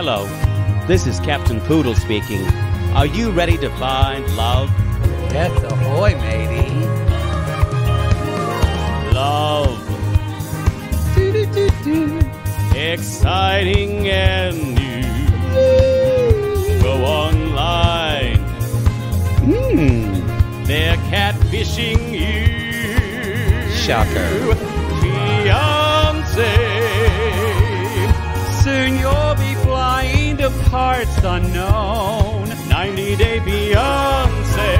Hello, this is Captain Poodle speaking. Are you ready to find love? Yes, ahoy, matey. Love. Exciting and new. Go online. They're catfishing you. Shocker. Fiancé. Soon you'll be flying to parts unknown. 90-day fiancé.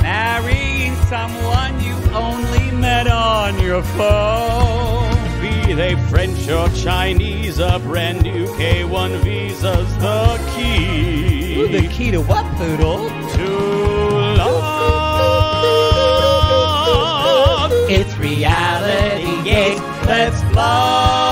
Marrying someone you only met on your phone. Be they French or Chinese, a brand new K1 visa's the key. Ooh, the key to what, Poodle? To love. It's reality, yes, let's love.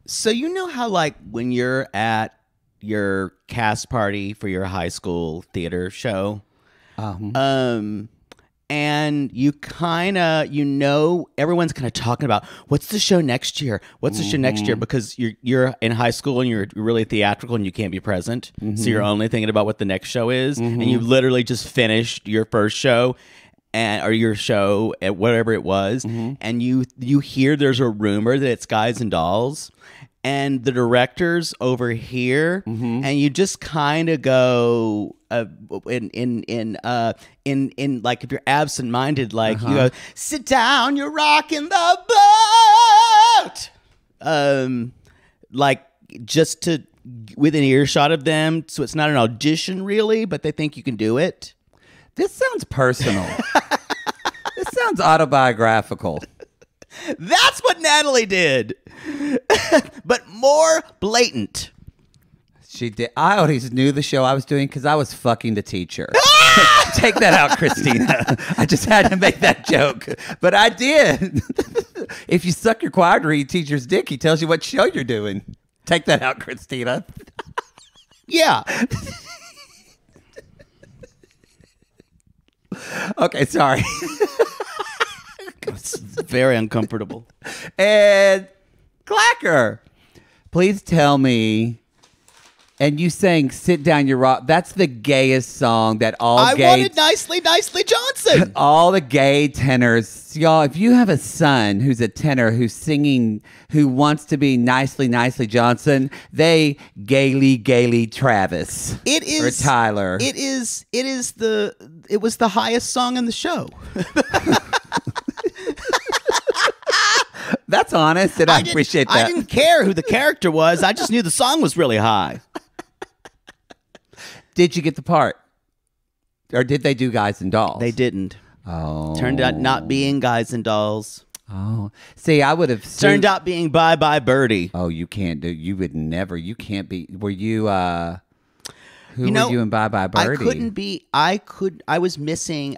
So you know how, like, when you're at your cast party for your high school theater show, and you kind of, everyone's kind of talking about what's the show next year? What's the show next year? Because you're in high school and you're really theatrical and you can't be present, so you're only thinking about what the next show is, and you literally just finished your first show. Or your show at whatever it was, and you hear there's a rumor that it's Guys and Dolls, and the director's over here, and you just kind of go in like, if you're absent-minded, like you go, sit down, you're rocking the boat, like just to within earshot of them, so it's not an audition really, but they think you can do it. This sounds personal. This sounds autobiographical. That's what Natalie did, but more blatant. She did. I always knew the show I was doing because I was fucking the teacher. Take that out, Christina. I just had to make that joke, but I did. If you suck your choir to your teacher's dick, he tells you what show you're doing. Take that out, Christina. Yeah. Okay, sorry. It's very uncomfortable. And Clacker, please tell me. And you sang "Sit Down, You Rock." That's the gayest song that I wanted Nicely Johnson. All the gay tenors, y'all. If you have a son who's a tenor who's singing, who wants to be Nicely Johnson, they gaily Travis. It is or Tyler. It was the highest song in the show. That's honest, and I appreciate that. I didn't care who the character was. I just knew the song was really high. Did you get the part? Or did they do Guys and Dolls? They didn't. Oh. Turned out not being Guys and Dolls. Oh. See, I would have... Turned out being Bye Bye Birdie. Oh, you can't do... You would never... You can't be... Were you... Who were you in Bye Bye Birdie? I couldn't be... I was missing...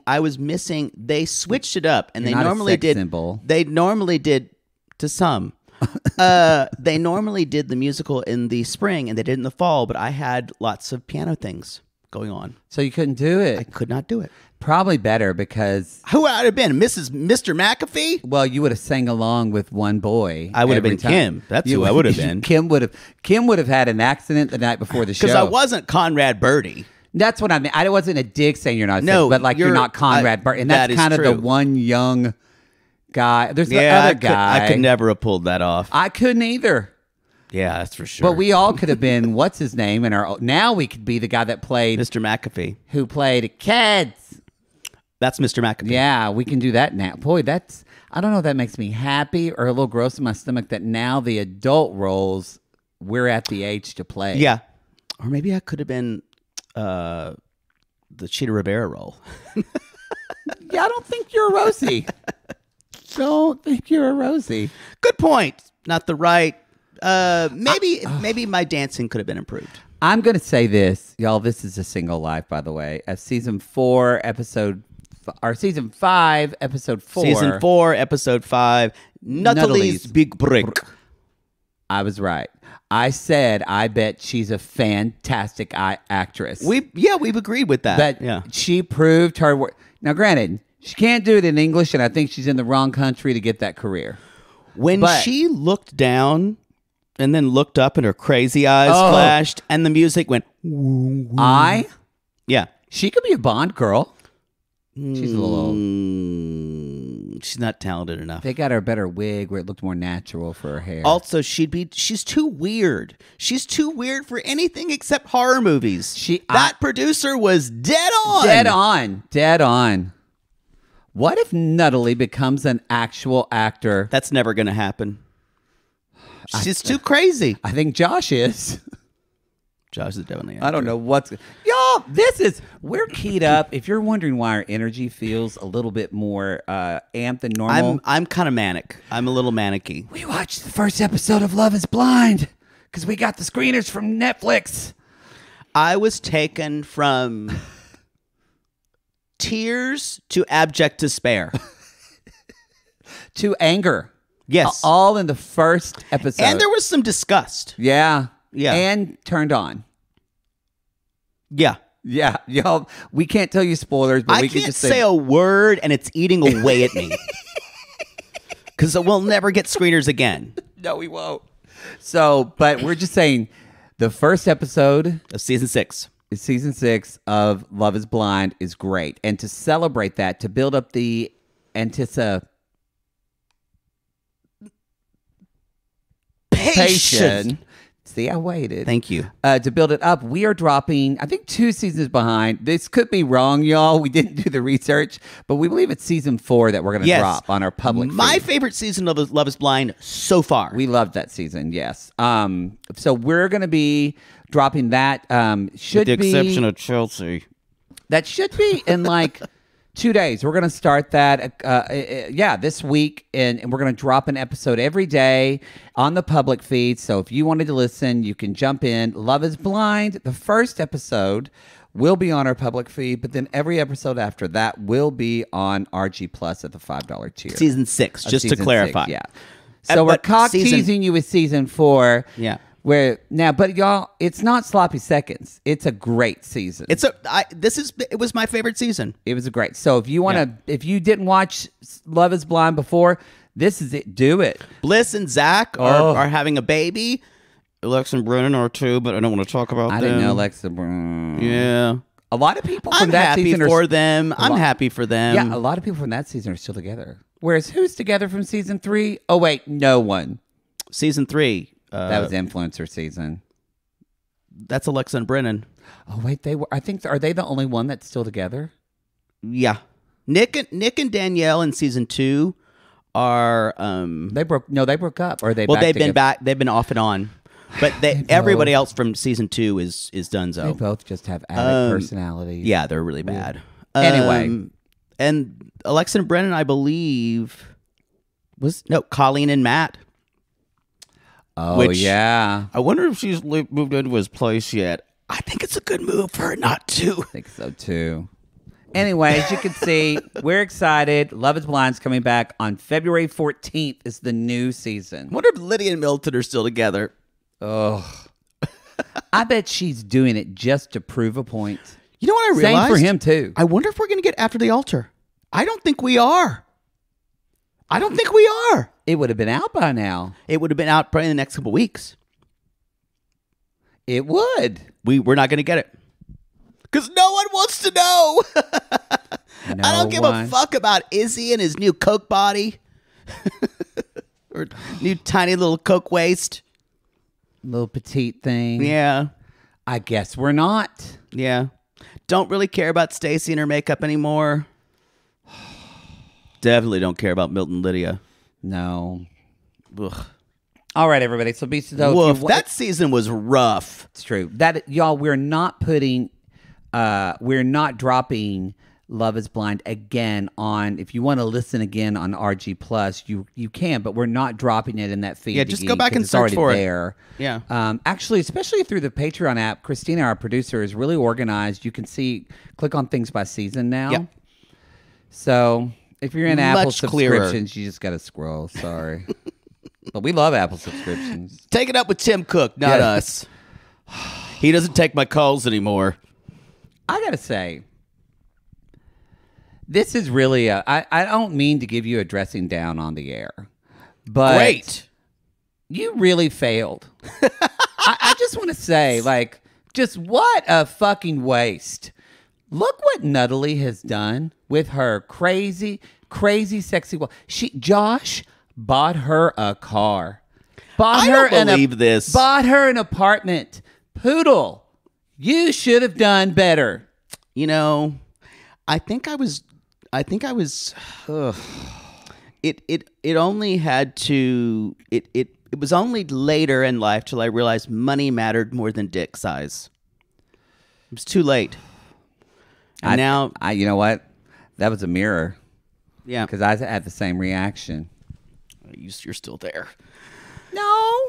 They switched it up, and You're they not normally a sex did... symbol. They normally did... To some. They normally did the musical in the spring and they did in the fall, but I had lots of piano things going on. So you couldn't do it? I could not do it. Probably better because... Who would I have been? Mr. McAfee? Well, you would have sang along with one boy. I would have been time. Kim. That's who I would have been. Kim would have had an accident the night before the show. Because I wasn't Conrad Birdie. That's what I mean. I wasn't a dig saying you're not no, sick, but like you're not Conrad Birdie. And that's kind of the one young... guy. There's the other guy. I could never have pulled that off. I couldn't either. Yeah, that's for sure. But we all could have been, what's his name? Now we could be the guy that played... Mr. McAfee. Who played Kids. That's Mr. McAfee. Yeah, we can do that now. Boy, that's... I don't know if that makes me happy or a little gross in my stomach that now the adult roles, we're at the age to play. Yeah. Or maybe I could have been the Cheetah Rivera role. Yeah, I don't think you're a Rosie. Don't think you're a Rosie. Good point. Not the right. Maybe my dancing could have been improved. I'm going to say this, y'all. This is a single life, by the way. Season 5, episode 4. Season 4, episode 5. Natalie's Big Break. I was right. I said I bet she's a fantastic actress. We've agreed with that. But she proved her work. Now, granted, She can't do it in English, and I think she's in the wrong country to get that career. When she looked down and then looked up and her crazy eyes flashed and the music went... Yeah. She could be a Bond girl. She's a little old. She's not talented enough. They got her a better wig where it looked more natural for her hair. Also, she's too weird. She's too weird for anything except horror movies. That producer was dead on. Dead on. What if Natalie becomes an actual actor? That's never going to happen. She's too crazy. I think Josh is. Josh is definitely. I don't know what's y'all. We're keyed up. If you're wondering why our energy feels a little bit more amped than normal, I'm kind of manic. I'm a little manicky. We watched the first episode of Love Is Blind because we got the screeners from Netflix. I was taken from tears to abject despair to anger. Yes, all in the first episode, and there was some disgust. Yeah. Yeah. And turned on. Yeah. Yeah. Y'all, we can't tell you spoilers, but we can just say a word and it's eating away at me. Because we'll never get screeners again. No, we won't. So, but we're just saying the first episode of season 6. Season 6 of Love Is Blind is great. And to celebrate that, to build up the anticipation. See, I waited. Thank you. To build it up, we are dropping, I think, 2 seasons behind. This could be wrong, y'all. We didn't do the research, but we believe it's season 4 that we're going to drop on our public My feed. favorite season of Love Is Blind so far. We loved that season, yes. So we're going to be dropping that. With the exception of Chelsea. That should be in like 2 days. We're going to start that, this week, and we're going to drop an episode every day on the public feed. So if you wanted to listen, you can jump in. Love Is Blind, the first episode will be on our public feed, but then every episode after that will be on RG Plus at the $5 tier. Season 6, just to clarify. 6, yeah. So we're teasing you with season 4. Yeah. But y'all, it's not sloppy seconds. It's a great season. It was my favorite season. It was a great. So if you want to, if you didn't watch Love Is Blind before, this is it. Do it. Bliss and Zach are having a baby. Lex and Brennan are too, but I don't want to talk about them. I didn't know Lex and Brennan. Yeah. A lot of people from that season I'm happy for them. Yeah, a lot of people from that season are still together. Whereas who's together from season 3? Oh wait, no one. Season 3. That was influencer season. That's Alexa and Brennan. Oh wait, they were. I think are they the only one that's still together? Yeah, Nick and Danielle in season 2 are. They broke up. Or are they? Well, back they've together? been back. They've been off and on. But everybody else from season 2 is donezo. They both just have addict personalities. Yeah, they're really bad. Anyway, and Alexa and Brennan, I believe, Colleen and Matt. Oh, yeah. I wonder if she's moved into his place yet. I think it's a good move for her not to. I think so, too. Anyway, as you can see, we're excited. Love Is Blind's coming back on February 14th is the new season. I wonder if Lydia and Milton are still together. Oh. I bet she's doing it just to prove a point. You know what I realized? Same for him, too. I wonder if we're going to get After the Altar. I don't think we are. It would have been out by now. It would have been out probably in the next couple weeks. It would. We're not going to get it. Because no one wants to know. I don't give a fuck about Izzy and his new Coke body. Or new tiny little Coke waist. Little petite thing. Yeah. I guess we're not. Yeah. Don't really care about Stacy and her makeup anymore. Definitely don't care about Milton and Lydia. No. Ugh. All right, everybody. So, Woof, that season was rough. It's true. That y'all, we're not dropping Love Is Blind again on. If you want to listen again on RG Plus, you can, but we're not dropping it in that feed. Yeah, just go back and search for it. There. Yeah. Actually, especially through the Patreon app, Christina, our producer, is really organized. You can click on things by season now. Yep. So if you're in Apple clearer. subscriptions, you just got to scroll. Sorry. But we love Apple subscriptions. Take it up with Tim Cook, not us. He doesn't take my calls anymore. I got to say, This is really I don't mean to give you a dressing down on the air, but Great. You really failed. I just want to say, like, just what a fucking waste. Look what Natalie has done with her crazy, crazy, sexy. Josh bought her a car. I don't believe this. Bought her an apartment. Poodle, you should have done better. You know, I think I was. It only had to. It was only later in life till I realized money mattered more than dick size. It was too late. And now, you know what? That was a mirror. Yeah, because I had the same reaction. You're still there. No.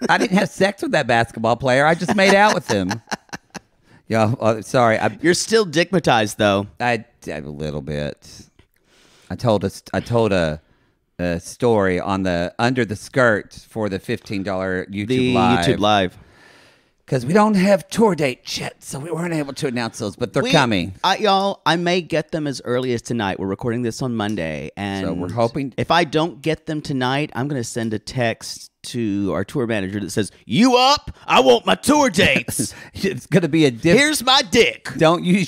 I didn't have sex with that basketball player. I just made out with him. Yo, sorry. You're still dickmatized, though. I a little bit. I told a story on the under the skirt for the $15 YouTube Live. Because we don't have tour dates yet, so we weren't able to announce those, but they're coming. Y'all, I may get them as early as tonight. We're recording this on Monday, and so we're hoping. If I don't get them tonight, I'm going to send a text to our tour manager that says, "You up? I want my tour dates." It's going to be a Here's my dick. You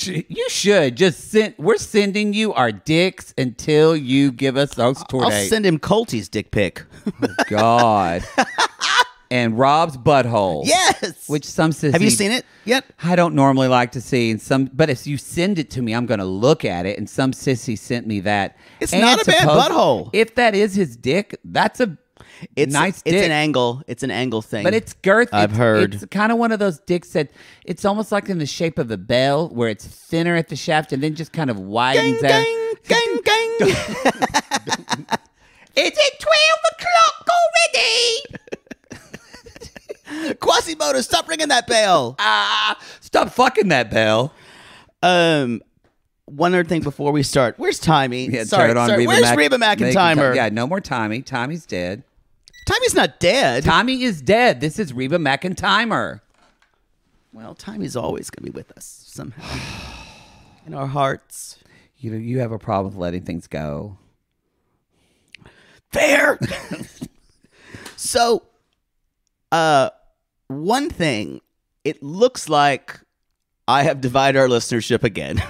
should just send. We're sending you our dicks until you give us those tour dates. I'll send him Colty's dick pic. Oh, God. And Rob's butthole. Yes. Which some sissy. Have you seen it yet? I don't normally like to see. But if you send it to me, I'm going to look at it. And some sissy sent me that. It's not a bad butthole. If that is his dick, that's a nice dick. It's an angle. It's an angle thing. But it's girth. I've heard. It's kind of one of those dicks that it's almost like in the shape of a bell, where it's thinner at the shaft and then just kind of widens out. Gang, gang. Is it 12 o'clock already? Quasimodo, stop ringing that bell. Stop fucking that bell. One other thing before we start. Where's Timmy? Yeah, sorry. Where's Reba McEntire? Yeah, no more Tommy. Tommy's dead. Tommy's not dead. Tommy is dead. This is Reba McEntire. Well, Tommy's always going to be with us somehow. In our hearts. You have a problem with letting things go. Fair. So, one thing, it looks like I have divided our listenership again.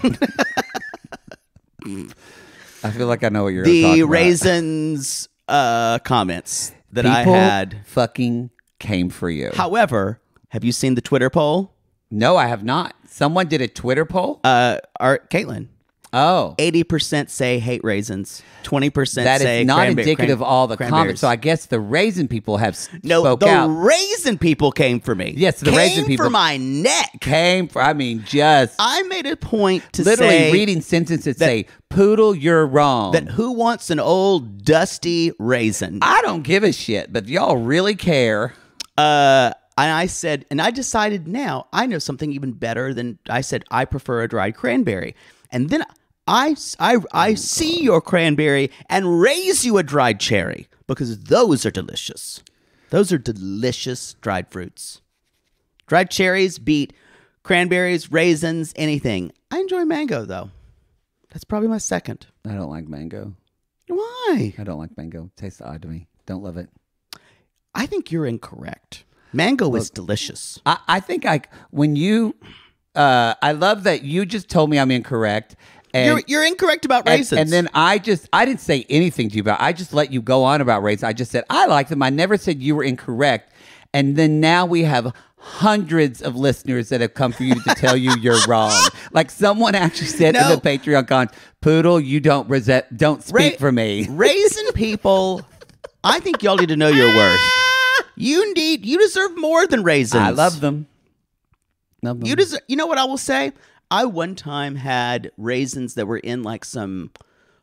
I feel like I know what you're talking about. The raisins comments that I had fucking came for you. However, have you seen the Twitter poll? No, I have not. Someone did a Twitter poll? Caitlin. Oh. 80% say hate raisins. 20% say that is not indicative of all the comments. So I guess the raisin people have spoke out. The raisin people came for me. Yes, the raisin people came for my neck. I made a point to literally reading sentences that say, "Poodle, you're wrong." That who wants an old dusty raisin? I don't give a shit, but y'all really care. And I said, and I decided now I know something even better than I said. I prefer a dried cranberry, and then I see your cranberry and raise you a dried cherry because those are delicious. Those are delicious dried fruits. Dried cherries beat cranberries, raisins, anything. I enjoy mango, though. That's probably my second. I don't like mango. Why? I don't like mango. It tastes odd to me. Don't love it. I think you're incorrect. Mango is delicious. I think when you... I love that you just told me I'm incorrect. And, you're incorrect about raisins. And then I didn't say anything to you about it. I just let you go on about raisins. I just said, I like them. I never said you were incorrect. And then now we have hundreds of listeners that have come for you to tell you you're wrong. Like someone actually said in the Patreon comment, Poodle, you don't speak for me. Raisin people, I think y'all need to know your worth. You deserve more than raisins. I love them. You know what I will say? I one time had raisins that were in like some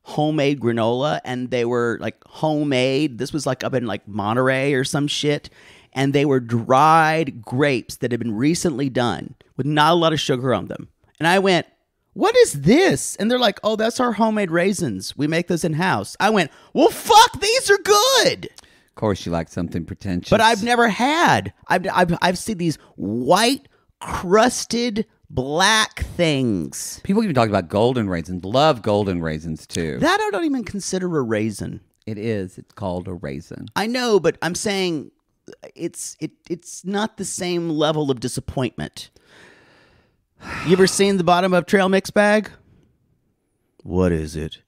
homemade granola, and they were like homemade. This was like up in like Monterey or some shit. And they were dried grapes that had been recently done with not a lot of sugar on them. And I went, what is this? And they're like, oh, that's our homemade raisins. We make those in-house. I went, well, fuck, these are good. Of course you like something pretentious. But I've never had. I've seen these white, crusted, black things. People even talk about golden raisins. Love golden raisins too. That I don't even consider a raisin. It is. It's called a raisin. I know, but I'm saying it's not the same level of disappointment. You ever seen the bottom of trail mix bag? What is it?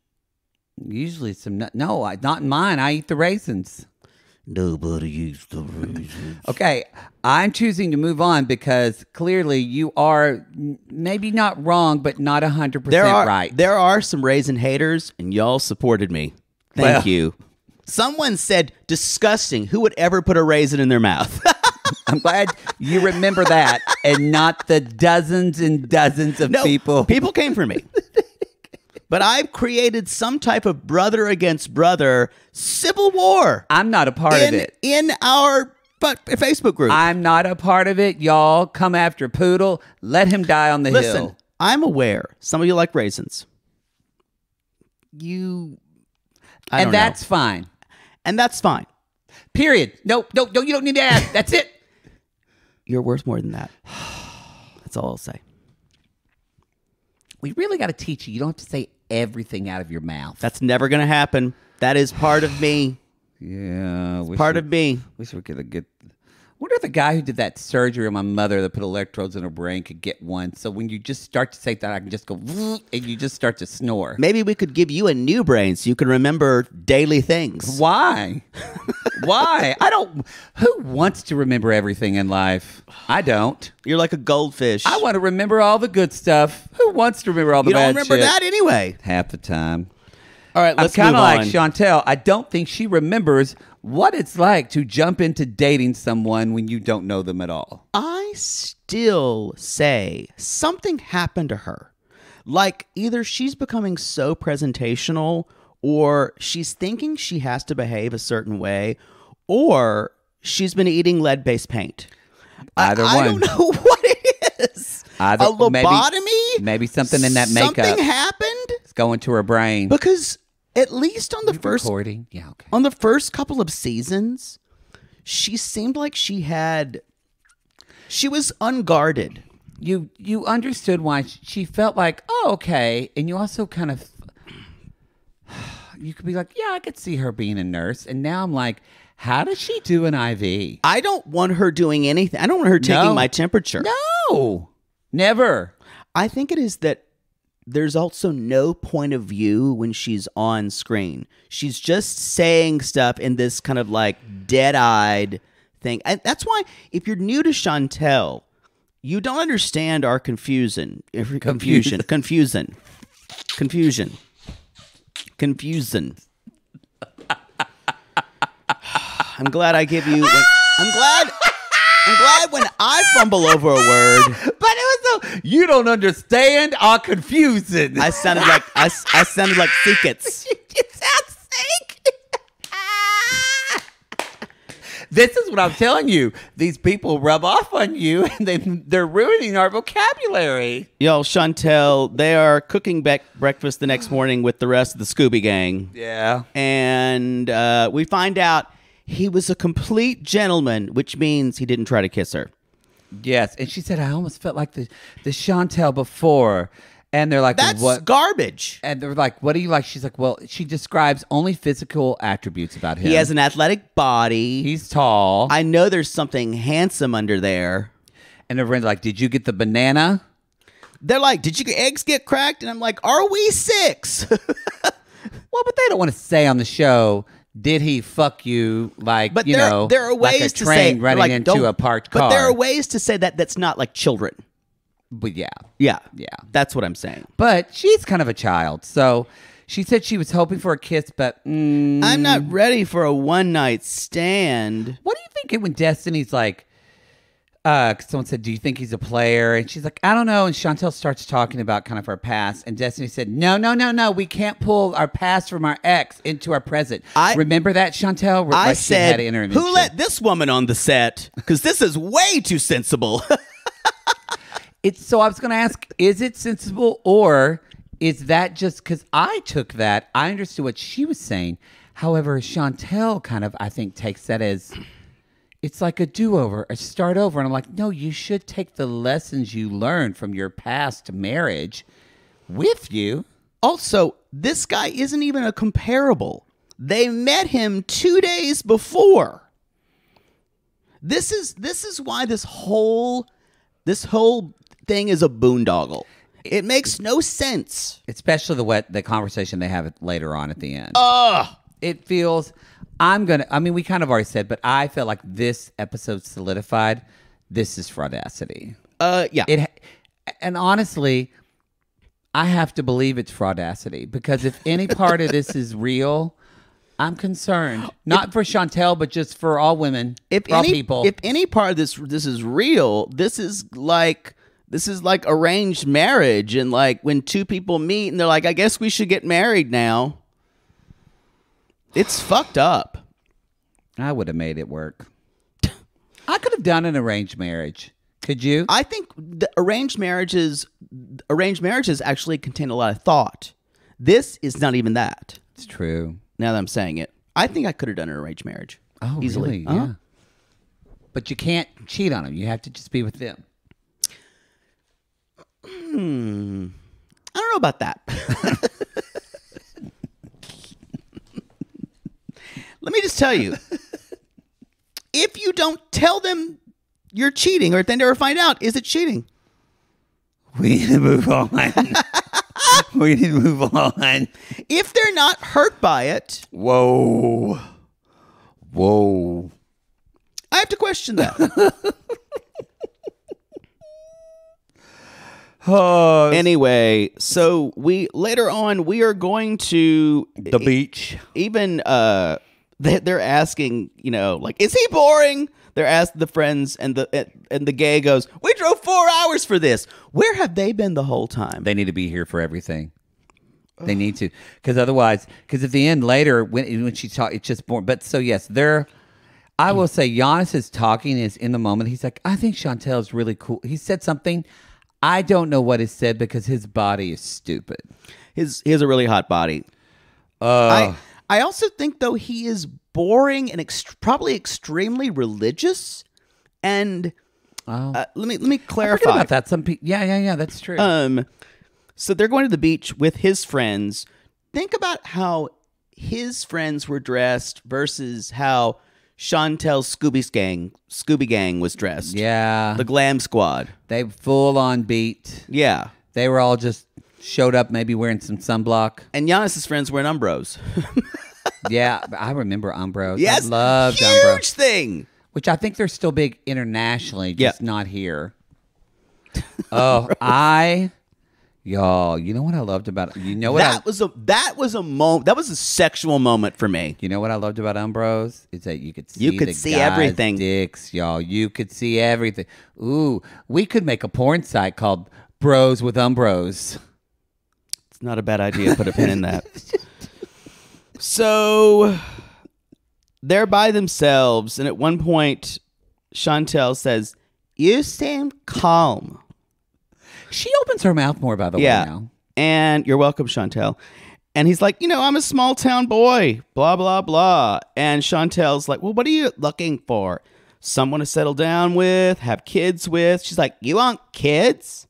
Usually some not in mine. I eat the raisins. Nobody eats the raisins. Okay, I'm choosing to move on because clearly you are maybe not wrong, but not 100% right. There are some raisin haters, and y'all supported me. Thank you. Someone said, disgusting. Who would ever put a raisin in their mouth? I'm glad you remember that and not the dozens and dozens of people. People came for me. But I've created some type of brother against brother civil war. I'm not a part of it. In our Facebook group. I'm not a part of it. Y'all come after Poodle. Let him die on the hill. Listen, I'm aware. Some of you like raisins. And that's fine. And that's fine. Period. No, you don't need to ask. That's it. You're worth more than that. That's all I'll say. We really got to teach you. You don't have to say everything out of your mouth. That's never going to happen. That is part of me. Yeah. Part of me. Wish we could get... I wonder if the guy who did that surgery on my mother that put electrodes in her brain could get one. So when you just start to say that, I can just go, and you just start to snore. Maybe we could give you a new brain so you can remember daily things. Why? Why? Who wants to remember everything in life? I don't. You're like a goldfish. I want to remember all the good stuff. Who wants to remember all the bad shit? You don't remember that anyway. Half the time. All right, let's I'm move kind on. of like Chantel. I don't think she remembers what it's like to jump into dating someone when you don't know them at all. I still say something happened to her. Like either she's becoming so presentational or she's thinking she has to behave a certain way or she's been eating lead-based paint. Either one. I don't know what it is. A lobotomy? Maybe something in that makeup. Something happened? It's going to her brain. Because at least on the first recording. Yeah, okay. On the first couple of seasons, she seemed like she was unguarded. You understood why she felt like, oh, okay. And you also kind of, you could be like, yeah, I could see her being a nurse. And now I'm like, how does she do an IV? I don't want her doing anything. I don't want her taking my temperature. No, never. I think it is that there's also no point of view when she's on screen. She's just saying stuff in this kind of like dead-eyed thing. And that's why if you're new to Chantel, you don't understand our confusion. I'm glad I give you... I'm glad when I fumble over a word. But it was so... You don't understand our confusion. I sounded like Seekits. You sound sick. This is what I'm telling you. These people rub off on you, and they're ruining our vocabulary. Yo, Chantel, they are cooking breakfast the next morning with the rest of the Scooby Gang. Yeah. And we find out he was a complete gentleman, which means he didn't try to kiss her. Yes, and she said, I almost felt like the Chantel before. And they're like, that's what? Garbage. And they're like, what do you like? She's like, well, she describes only physical attributes about him. He has an athletic body. He's tall. I know there's something handsome under there. And everyone's like, did you get the banana? They're like, did your eggs get cracked? And I'm like, are we 6? Well, but they don't want to say on the show, did he fuck you like, but there are ways like a to train say, running like, into a parked car. But there are ways to say that that's not like children. But yeah. Yeah. That's what I'm saying. But she's kind of a child. So she said she was hoping for a kiss, but... I'm not ready for a one-night stand. What do you think when Destiny's like... someone said, do you think he's a player? And she's like, I don't know. And Chantel starts talking about kind of her past. And Destiny said, no. We can't pull our past from our ex into our present. Remember that, Chantel? I said, who let this woman on the set? Because this is way too sensible. So I was going to ask, is it sensible or is that just because I took that? I understood what she was saying. However, Chantel kind of, I think, takes that as... it's like a do-over, a start over. And I'm like, no, you should take the lessons you learned from your past marriage with you. Also, this guy isn't even a comparable. They met him 2 days before. This is why this whole thing is a boondoggle. It makes no sense. Especially the conversation they have later on at the end. Ugh. It feels, we kind of already said, but I feel like this episode solidified, this is fraudacity. Yeah. And honestly, I have to believe it's fraudacity, because if any part of this is real, I'm concerned. Not for Chantel, but just for all women, all people. If any part of this is real, this is like arranged marriage, and like when two people meet and they're like, I guess we should get married now. It's fucked up. I would have made it work. I could have done an arranged marriage. Could you? I think the arranged marriages actually contain a lot of thought. This is not even that. It's true. Now that I'm saying it, I think I could have done an arranged marriage. Oh, easily. Really? Yeah. But you can't cheat on them. You have to just be with them. I don't know about that. Let me just tell you, if you don't tell them you're cheating, or if they never find out, is it cheating? We need to move on. We need to move on. If they're not hurt by it. Whoa. I have to question that. Anyway, so later on we are going to the beach. Even they're asking, like, is he boring? They're asking the friends, and the gay goes, we drove 4 hours for this. Where have they been the whole time? They need to be here for everything. They need to, because otherwise, at the end later when she talks, it's just boring. But so yes, I will say Giannis is talking is in the moment. He's like, I think Chantel is really cool. He said something. I don't know what he said because his body is stupid. He has a really hot body. I also think, though, he is boring and probably extremely religious. And let me clarify. I forget about that. Some people, yeah, that's true. So they're going to the beach with his friends. Think about how his friends were dressed versus how Chantel's Scooby Gang was dressed. Yeah. The glam squad. They full on beat. Yeah. They were all just showed up maybe wearing some sunblock. And Giannis' friends wearing Umbros. Yeah, I remember Umbros. Yes. I loved Umbros. Huge thing. Which I think they're still big internationally, just not here. Y'all, you know what I loved about that was a moment. That was a sexual moment for me. You know what I loved about Umbros? Is that you could see guys' everything. Dicks, y'all. You could see everything. Ooh, we could make a porn site called Bros with Umbros. It's not a bad idea. Put a pin in that. So they're by themselves, and at one point, Chantel says, "You seem calm." She opens her mouth more, by the way, now. And you're welcome, Chantel. And he's like, I'm a small town boy, blah, blah, blah. And Chantel's like, well, what are you looking for? Someone to settle down with, have kids with. She's like, you want kids?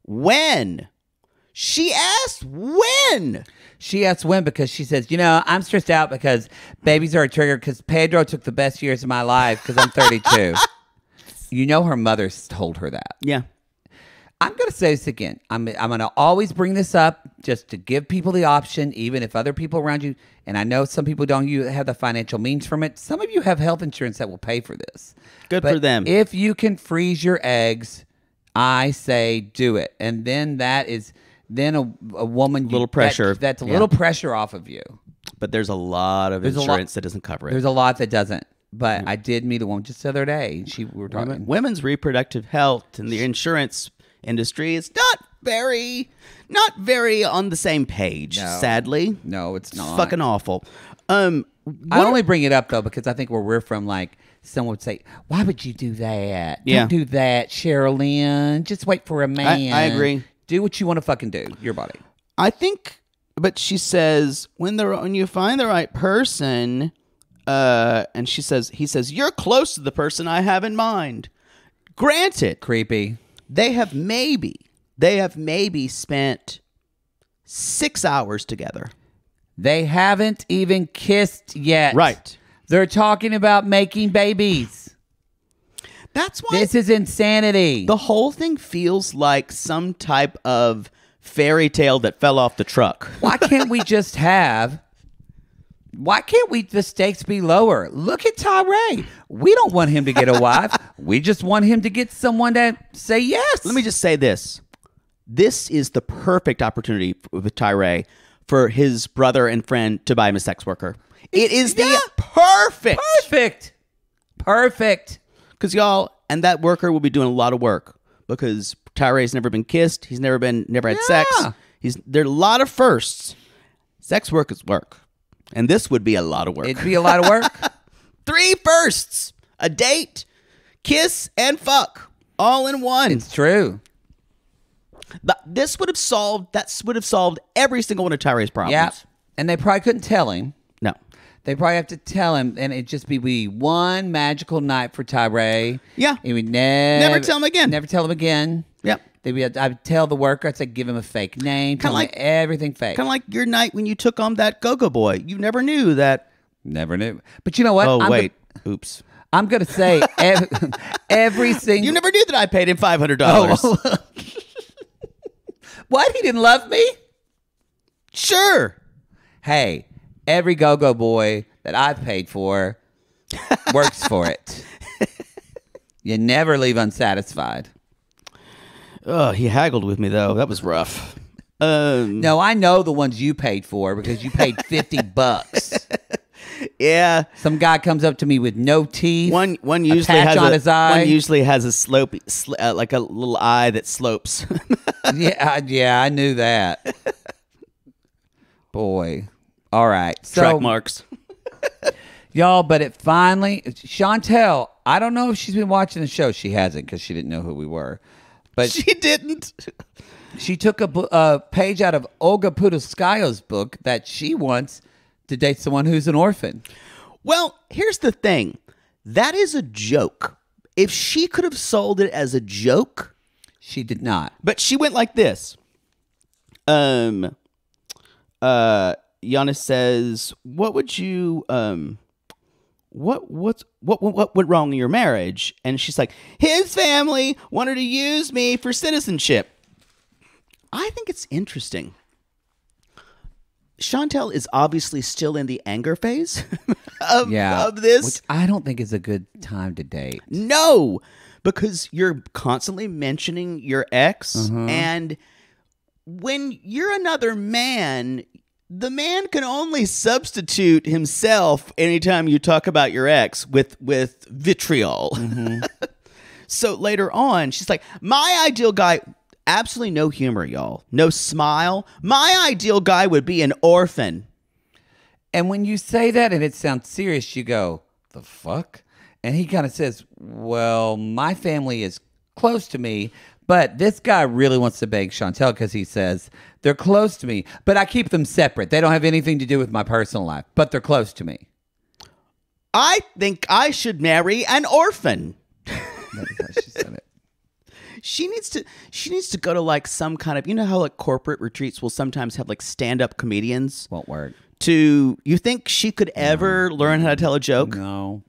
When? She asked when. She asked when because she says, I'm stressed out because babies are a trigger because Pedro took the best years of my life because I'm 32. Her mother told her that. Yeah. I'm going to say this again. I'm going to always bring this up just to give people the option, even if other people around you, and I know some people don't have the financial means from it. Some of you have health insurance that will pay for this. Good for them. If you can freeze your eggs, I say do it. And then a woman... Little pressure. That's a little pressure off of you. But there's a lot of insurance that doesn't cover it. There's a lot that doesn't. But I did meet a woman just the other day. We were talking. Women's reproductive health and the insurance industry is not very on the same page. No. Sadly, no, it's not. It's fucking awful. I only bring it up though because I think where we're from, like someone would say, "Why would you do that? Don't do that, Sherilyn. Just wait for a man." I agree. Do what you want to fucking do. Your body. I think, but she says when you find the right person, And he says, "You're close to the person I have in mind." Granted, Creepy. they have maybe spent 6 hours together. They haven't even kissed yet. Right. They're talking about making babies. That's why This is insanity. the whole thing feels like some type of fairy tale that fell off the truck. Why can't the stakes be lower? Look at Tyree. We don't want him to get a wife. We just want him to get someone to say yes. Let me just say this. This is the perfect opportunity with Tyree for his brother and friend to buy him a sex worker. It is the Perfect. Because y'all, and that worker will be doing a lot of work because Tyree's never been kissed. He's never had sex. There are a lot of firsts. Sex work is work. And this would be a lot of work. It'd be a lot of work. 3 firsts. A date, kiss, and fuck. All in one. It's true. This would have solved every single one of Tyree's problems. Yeah. And they probably couldn't tell him. No. They probably have to tell him, and it'd just be one magical night for Tyree. Yeah. He would never tell him again. Never tell him again. Yep. I'd tell the worker, I'd say, give him a fake name. Tell him everything fake. Kind of like your night when you took on that go-go boy. You never knew that. Never knew. But you know what? Oh, wait. Oops. I'm going to say every single... You never knew that I paid him $500. Oh. What? He didn't love me? Sure. Hey, every go-go boy that I've paid for works for it. You never leave unsatisfied. Oh, he haggled with me, though. That was rough. No, I know the ones you paid for because you paid $50. Yeah. Some guy comes up to me with no teeth. One usually patch has on his eye. One usually has a slope, like a little eye that slopes. Yeah, I knew that. Boy. All right. So, Track marks. y'all, but it finally... Chantel, I don't know if she's been watching the show. She hasn't because she didn't know who we were. But She didn't. she took a page out of Olga Pudovskaya's book that she wants to date someone who's an orphan. Well, here's the thing. That is a joke. If she could have sold it as a joke... She did not. But she went like this. Giannis says, "What would you what went wrong in your marriage?" And she's like, "His family wanted to use me for citizenship." I think it's interesting. Chantel is obviously still in the anger phase of this. Which I don't think is a good time to date. No, because you're constantly mentioning your ex, and when you're another man, the man can only substitute himself anytime you talk about your ex with vitriol. So later on, she's like, my ideal guy, absolutely no humor, y'all. No smile. My ideal guy would be an orphan. And when you say that and it sounds serious, you go, the fuck? And he kind of says, well, my family is close to me, but this guy really wants to beg Chantel because he says, they're close to me, but I keep them separate. They don't have anything to do with my personal life, but they're close to me. I think I should marry an orphan. That is how she said it. She needs to go to like some kind of, you know how like corporate retreats will sometimes have like stand-up comedians? Won't work. You think she could ever learn how to tell a joke? No.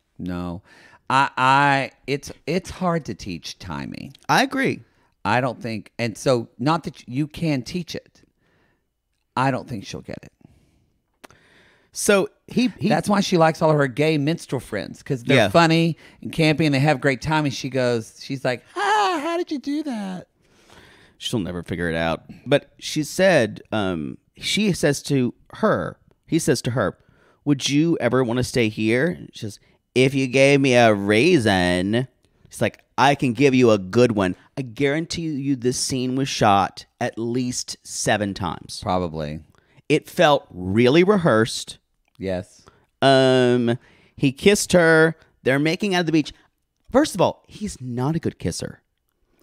It's hard to teach timing. I agree. I don't think, and so not that you can teach it. I don't think she'll get it. So he that's why she likes all of her gay minstrel friends because they're funny and campy and they have great timing. She's like, how did you do that? She'll never figure it out. But she said, he says to her, would you ever want to stay here? She says, if you gave me a reason. She's like, I can give you a good one. I guarantee you this scene was shot at least 7 times. Probably. It felt really rehearsed. Yes. He kissed her. They're making out at the beach. First of all, he's not a good kisser.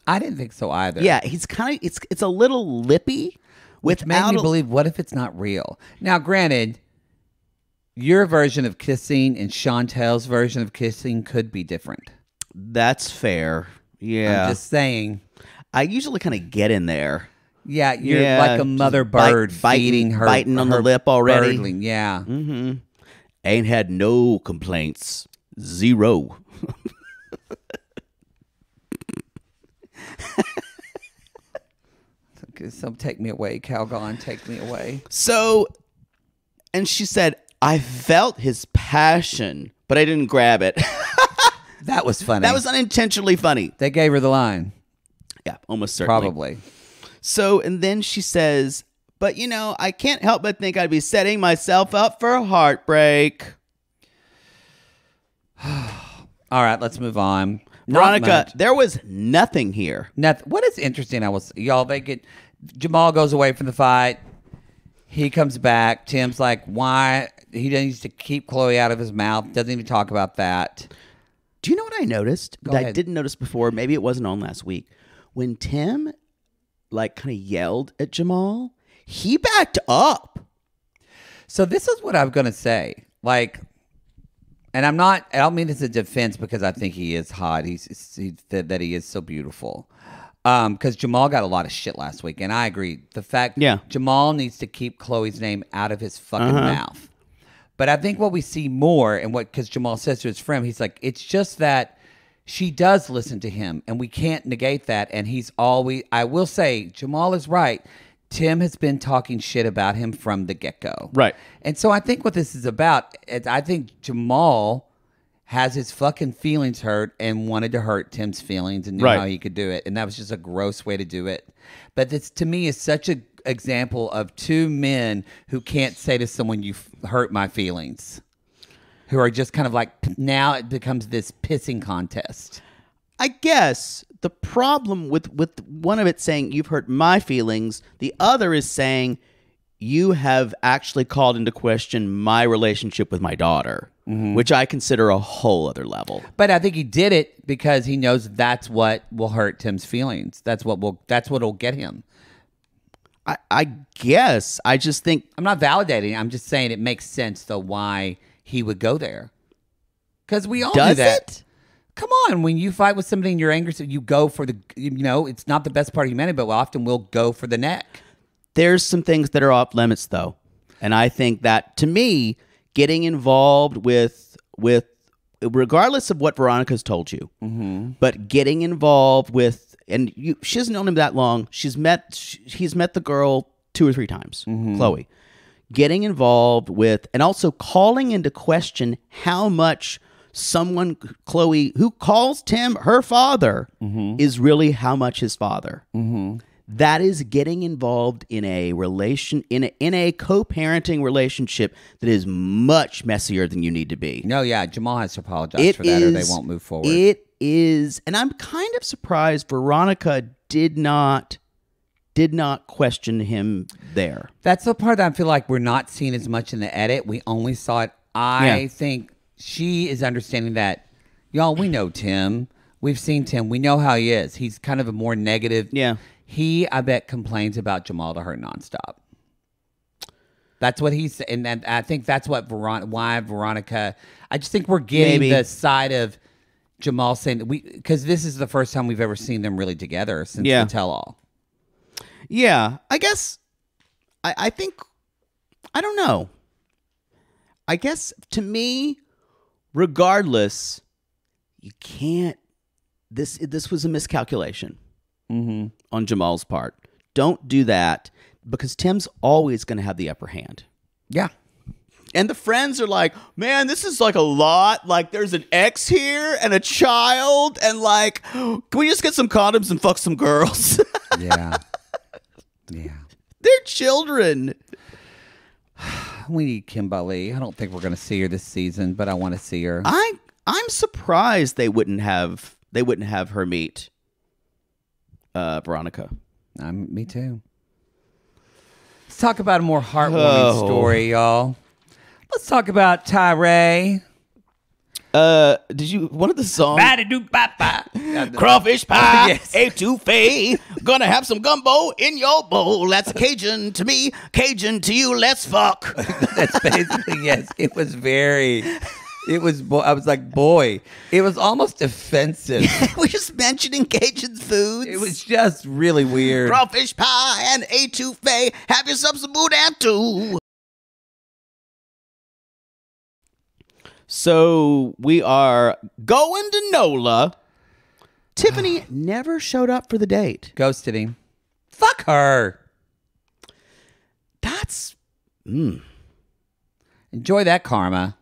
I didn't think so either. Yeah, he's kind of it's a little lippy. Which made me believe, what if it's not real? Now, granted, your version of kissing and Chantel's version of kissing could be different. That's fair. Yeah. I'm just saying. I usually kind of get in there. Yeah, you're like a mother bird feeding her. Biting on the lip already. Birdling, yeah. Mm-hmm. Ain't had no complaints. Zero. So take me away, Calgon. Take me away. So, and she said, I felt his passion, but I didn't grab it. That was funny. That was unintentionally funny. They gave her the line. Yeah, almost certainly. Probably. So, and then she says, but I can't help but think I'd be setting myself up for a heartbreak. All right, let's move on. Veronica, there was nothing here. Nothing. What is interesting, Jamal goes away from the fight. He comes back. Tim's like, why? He needs to keep Chloe out of his mouth. Doesn't even talk about that. Do you know what I noticed Go that ahead. I didn't notice before? Maybe it wasn't on last week. When Tim kind of yelled at Jamal, he backed up. So this is what I'm going to say. And I don't mean this as a defense because I think he is hot. That he is so beautiful. Because Jamal got a lot of shit last week. And I agree. The fact Jamal needs to keep Chloe's name out of his fucking mouth. But I think what we see more and because Jamal says to his friend, he's like, it's just that she does listen to him and we can't negate that. And I will say, Jamal is right. Tim has been talking shit about him from the get-go. Right. And so I think what this is about, I think Jamal has his fucking feelings hurt and wanted to hurt Tim's feelings and knew how he could do it. And that was just a gross way to do it. But this, to me, is such an example of two men who can't say to someone, you hurt my feelings. Who are just kind of like, now it becomes this pissing contest. I guess the problem with one of it saying you've hurt my feelings, the other is saying you have actually called into question my relationship with my daughter, which I consider a whole other level. But I think he did it because he knows that's what will hurt Tim's feelings. That's what'll get him. I guess. I just think I'm not validating. I'm just saying it makes sense though why he would go there. Because we all do that. Does it? Come on, when you fight with somebody and you're angry, so you go for it's not the best part of humanity, but often we'll go for the neck. There's some things that are off limits, though. And I think that, to me, getting involved with regardless of what Veronica's told you, but getting involved with, and she hasn't known him that long. He's met the girl 2 or 3 times, Chloe. Getting involved with, and also calling into question how much Chloe, who calls Tim her father, is really how much his father. That is getting involved in a in a co-parenting relationship that is much messier than you need to be. No, yeah, Jamal has to apologize for that or they won't move forward. It is, and I'm kind of surprised Veronica did not question him there. That's the part that I feel like we're not seeing as much in the edit. We only saw it. I think she is understanding that, y'all, we know Tim. We've seen Tim. We know how he is. He's kind of a more negative. Yeah. He, I bet, complains about Jamal to her nonstop. That's what he's, and I think that's what why Veronica. I just think we're getting the side of Jamal saying because this is the first time we've ever seen them really together since the tell-all. Yeah, I guess. I think. I don't know. I guess to me, regardless, you can't. This was a miscalculation on Jamal's part. Don't do that because Tim's always going to have the upper hand. Yeah. And the friends are like, man, this is like a lot. Like, there's an ex here and a child. And like, can we just get some condoms and fuck some girls? Yeah. Yeah. They're children. We need Kimberly. I don't think we're going to see her this season, but I want to see her. I'm surprised they wouldn't have her meet Veronica. Me too. Let's talk about a more heartwarming story, y'all. Let's talk about Tyree. Did you one of the songs? Crawfish pie, Yes. etouffee. Gonna have some gumbo in your bowl. That's Cajun to me, Cajun to you. Let's fuck. That's basically, yes. It was very, it was, I was like, boy, it was almost offensive. We're just mentioning Cajun foods. It was just really weird. Crawfish pie and etouffee. Have yourself some boudin too. So we are going to NOLA. Tiffany never showed up for the date. Ghosted him. Fuck her. That's... Enjoy that karma.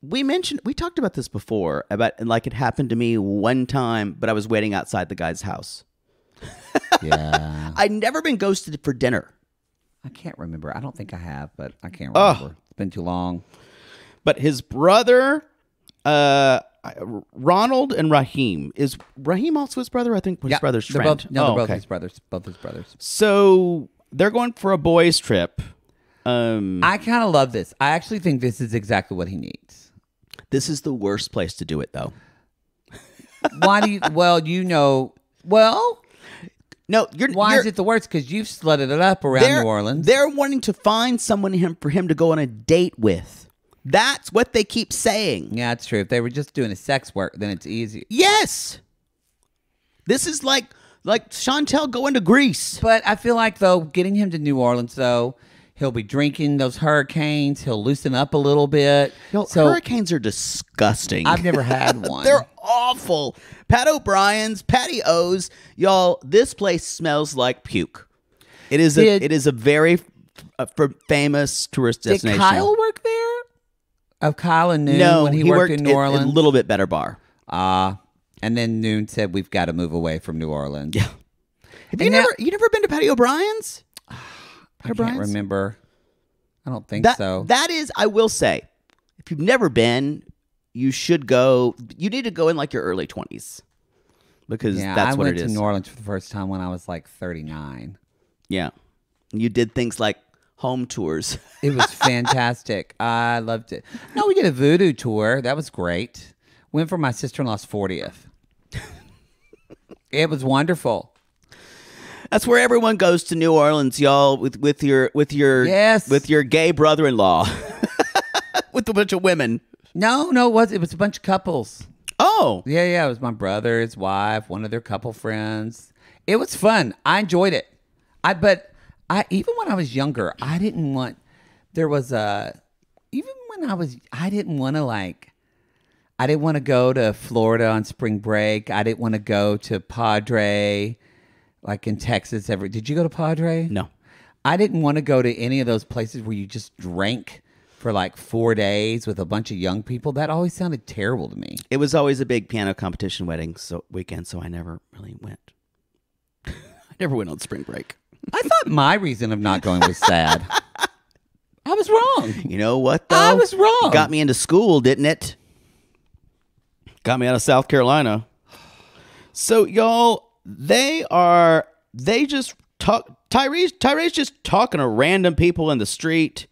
We talked about this before, about like it happened to me one time, but I was waiting outside the guy's house. Yeah. I'd never been ghosted for dinner. I can't remember. I don't think I have, but I can't remember. It's been too long. But his brother, Ronald and Raheem. Is Raheem also his brother? I think his brother's they're friend. They're both his brothers. Both his brothers. So they're going for a boys' trip. I kind of love this. I actually think this is exactly what he needs. This is the worst place to do it, though. Why do you? Well, you know. Well, no. Why is it the worst? Because you've slutted it up around New Orleans. They're wanting to find someone for him to go on a date with. That's what they keep saying. Yeah, it's true. If they were just doing a sex work, then it's easy. Yes. This is like Chantel going to Greece. But I feel like, though, getting him to New Orleans, though, he'll be drinking those hurricanes. He'll loosen up a little bit. Hurricanes are disgusting. I've never had one. They're awful. Pat O'Brien's, Patty O's. Y'all, this place smells like puke. It is a very famous tourist destination. Did Kyle work there? Of Kyle and Noon when he worked in New Orleans? A little bit better bar. And then Noon said, we've got to move away from New Orleans. Yeah. Have you never been to Patty O'Brien's? I can't remember. I don't think so. That is, I will say, if you've never been, you should go. You need to go in like your early 20s. Because that's what it is. I went to New Orleans for the first time when I was like 39. Yeah. You did things like home tours. It was fantastic. I loved it. No, we did a voodoo tour. That was great. Went for my sister-in-law's 40th. It was wonderful. That's where everyone goes to New Orleans, y'all, with your gay brother-in-law. With a bunch of women. No, it was a bunch of couples. Oh. Yeah, it was my brother, his wife, one of their couple friends. It was fun. I enjoyed it. Even when I was younger, I didn't want to go to Florida on spring break. I didn't want to go to Padre, like in Texas. Did you go to Padre? No. I didn't want to go to any of those places where you just drank for like 4 days with a bunch of young people. That always sounded terrible to me. It was always a big piano competition weekend, so I never really went. I never went on spring break. I thought my reason of not going was sad. I was wrong. You know what, though? I was wrong. Got me into school, didn't it? Got me out of South Carolina. So, y'all, Tyree's just talking to random people in the street.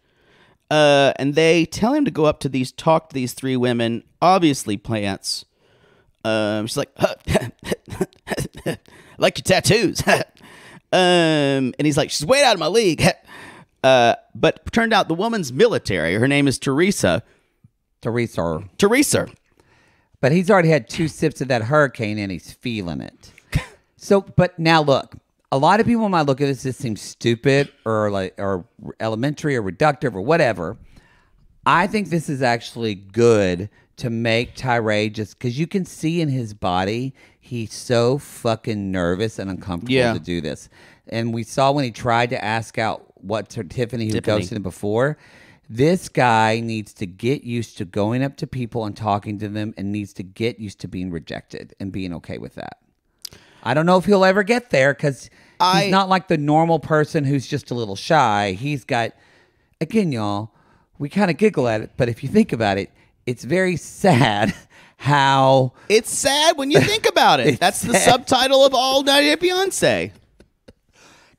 And they tell him to go up to talk to these three women, obviously plants. She's like, like your tattoos. And he's like, she's way out of my league. But turned out the woman's military. Her name is Teresa. Teresa. But he's already had 2 sips of that hurricane and he's feeling it. But now look, a lot of people might look at this seems stupid or elementary or reductive or whatever. I think this is actually good to make Tyree, just because you can see in his body, he's so fucking nervous and uncomfortable to do this. And we saw when he tried to ask out Tiffany, who ghosted him before. This guy needs to get used to going up to people and talking to them, and needs to get used to being rejected and being okay with that. I don't know if he'll ever get there, because he's not like the normal person who's just a little shy. He's got, again, y'all, we kind of giggle at it, but if you think about it, it's very sad how... It's sad when you think about it. That's the subtitle of All Night at Beyonce.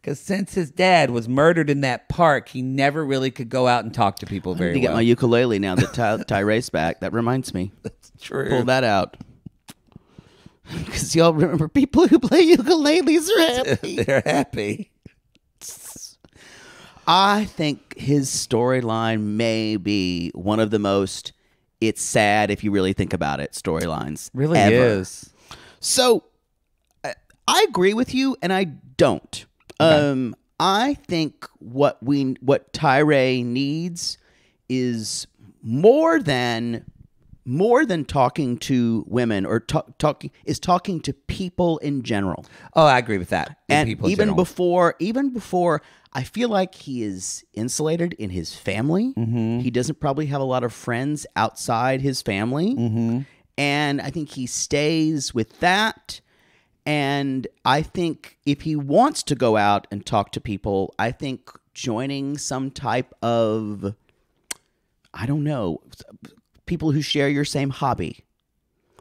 Because since his dad was murdered in that park, he never really could go out and talk to people very well. I need to get my ukulele now that Tyree's back. That reminds me. That's true. Pull that out. Because y'all remember people who play ukuleles are happy. They're happy. I think his storyline may be one of the most it's sad if you really think about it storylines. Really ever. is. So I agree with you and I don't. Okay. I think what Tyree needs is more than talking to women or talking to people in general. Oh, I agree with that. And people in even general. before, I feel like he is insulated in his family. Mm-hmm. He doesn't probably have a lot of friends outside his family. Mm-hmm. And I think he stays with that. And I think if he wants to go out and talk to people, I think joining some type of, I don't know, people who share your same hobby,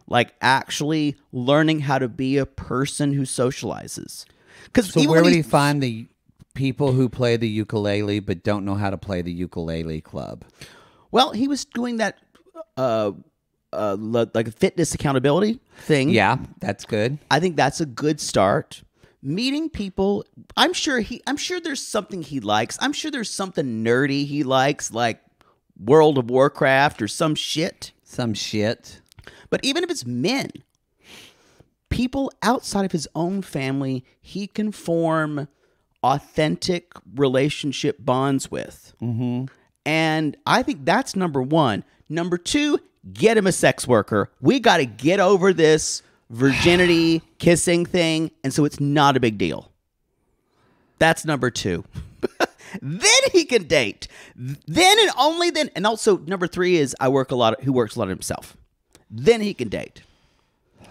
like actually learning how to be a person who socializes. So where would he find the people who play the ukulele but don't know how to play the ukulele club? Well, he was doing that like a fitness accountability thing. Yeah, that's good. I think that's a good start. Meeting people, I'm sure there's something he likes. I'm sure there's something nerdy he likes, like World of Warcraft or some shit. Some shit. But even if it's men, people outside of his own family, he can form authentic relationship bonds with. Mm-hmm. And I think that's number one. Number two, get him a sex worker. We got to get over this virginity kissing thing. And so it's not a big deal. That's number two. Then he can date. Then and only then. And also number three is who works a lot of himself. Then he can date.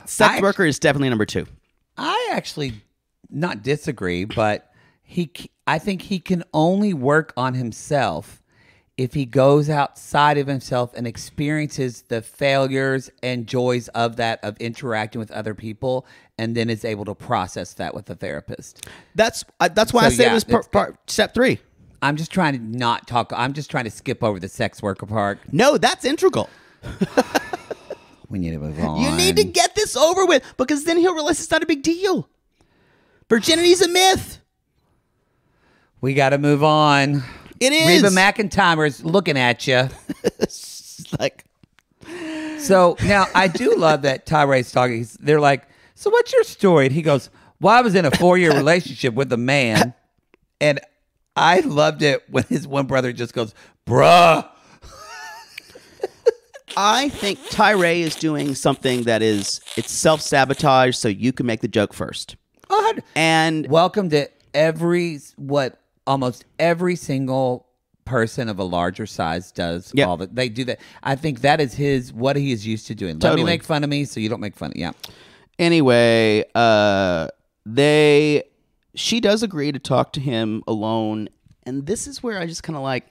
Sex worker is definitely number two. I actually not disagree, but I think he can only work on himself if he goes outside of himself and experiences the failures and joys of that, of interacting with other people, and then is able to process that with a therapist. That's why I said it was step three. I'm just trying to not talk. I'm just trying to skip over the sex worker part. No, that's integral. We need to move on. You need to get this over with because then he'll realize it's not a big deal. Virginity's a myth. We got to move on. It is. Reba McEntire's looking at you. Like, so now I do love that Tyree's talking. They're like, so what's your story? And he goes, well, I was in a 4-year relationship with a man. And I loved it when his one brother just goes, bruh. I think Tyree is doing something that it's self-sabotage so you can make the joke first. And welcome to almost every single person of a larger size does. Yep. All that. They do that. I think that is what he is used to doing. Let Totally. me make fun of me so you don't make fun of me. Yeah. Anyway, she does agree to talk to him alone. And this is where I just kind of like,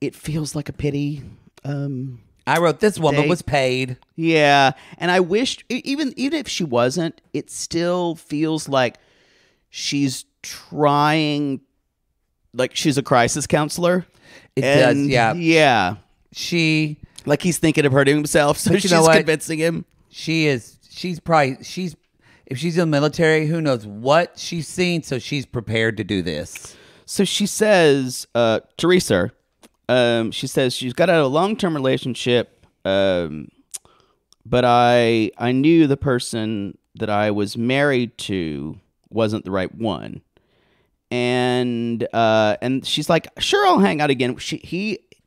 it feels like a pity. I wrote this woman was paid. Yeah. And I wished, even if she wasn't, it still feels like she's trying, like she's a crisis counselor. It does, yeah. Yeah. Like he's thinking of hurting himself, so she's convincing him. She's if she's in the military, who knows what she's seen, so she's prepared to do this. So she says, Teresa, she says she's got a long-term relationship, but I knew the person that I was married to wasn't the right one. And she's like, sure, I'll hang out again.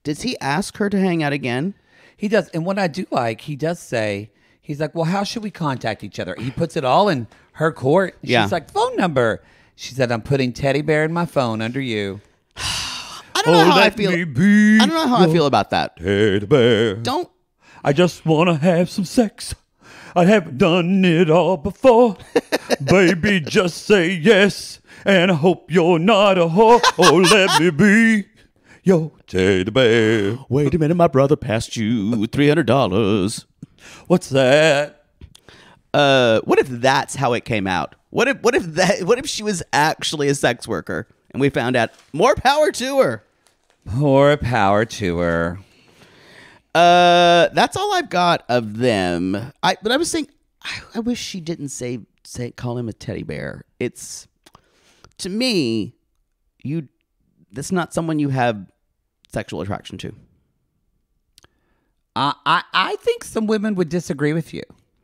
Does he ask her to hang out again? He does. And what I do like, he does say, he's like, well, how should we contact each other? He puts it all in her court. Yeah. She's like, phone number. She said, I'm putting teddy bear in my phone under you. I don't know how I feel. I don't know how I feel about that. Teddy bear. I just want to have some sex. I haven't done it all before. Baby, just say yes. And I hope you're not a whore. Oh, let me be your teddy bear. Wait a minute, my brother passed you $300. What's that? What if that's how it came out? What if she was actually a sex worker and we found out? More power to her. More power to her. That's all I've got of them. But I was saying, I wish she didn't call him a teddy bear. It's, to me, that's not someone you have sexual attraction to. I think some women would disagree with you.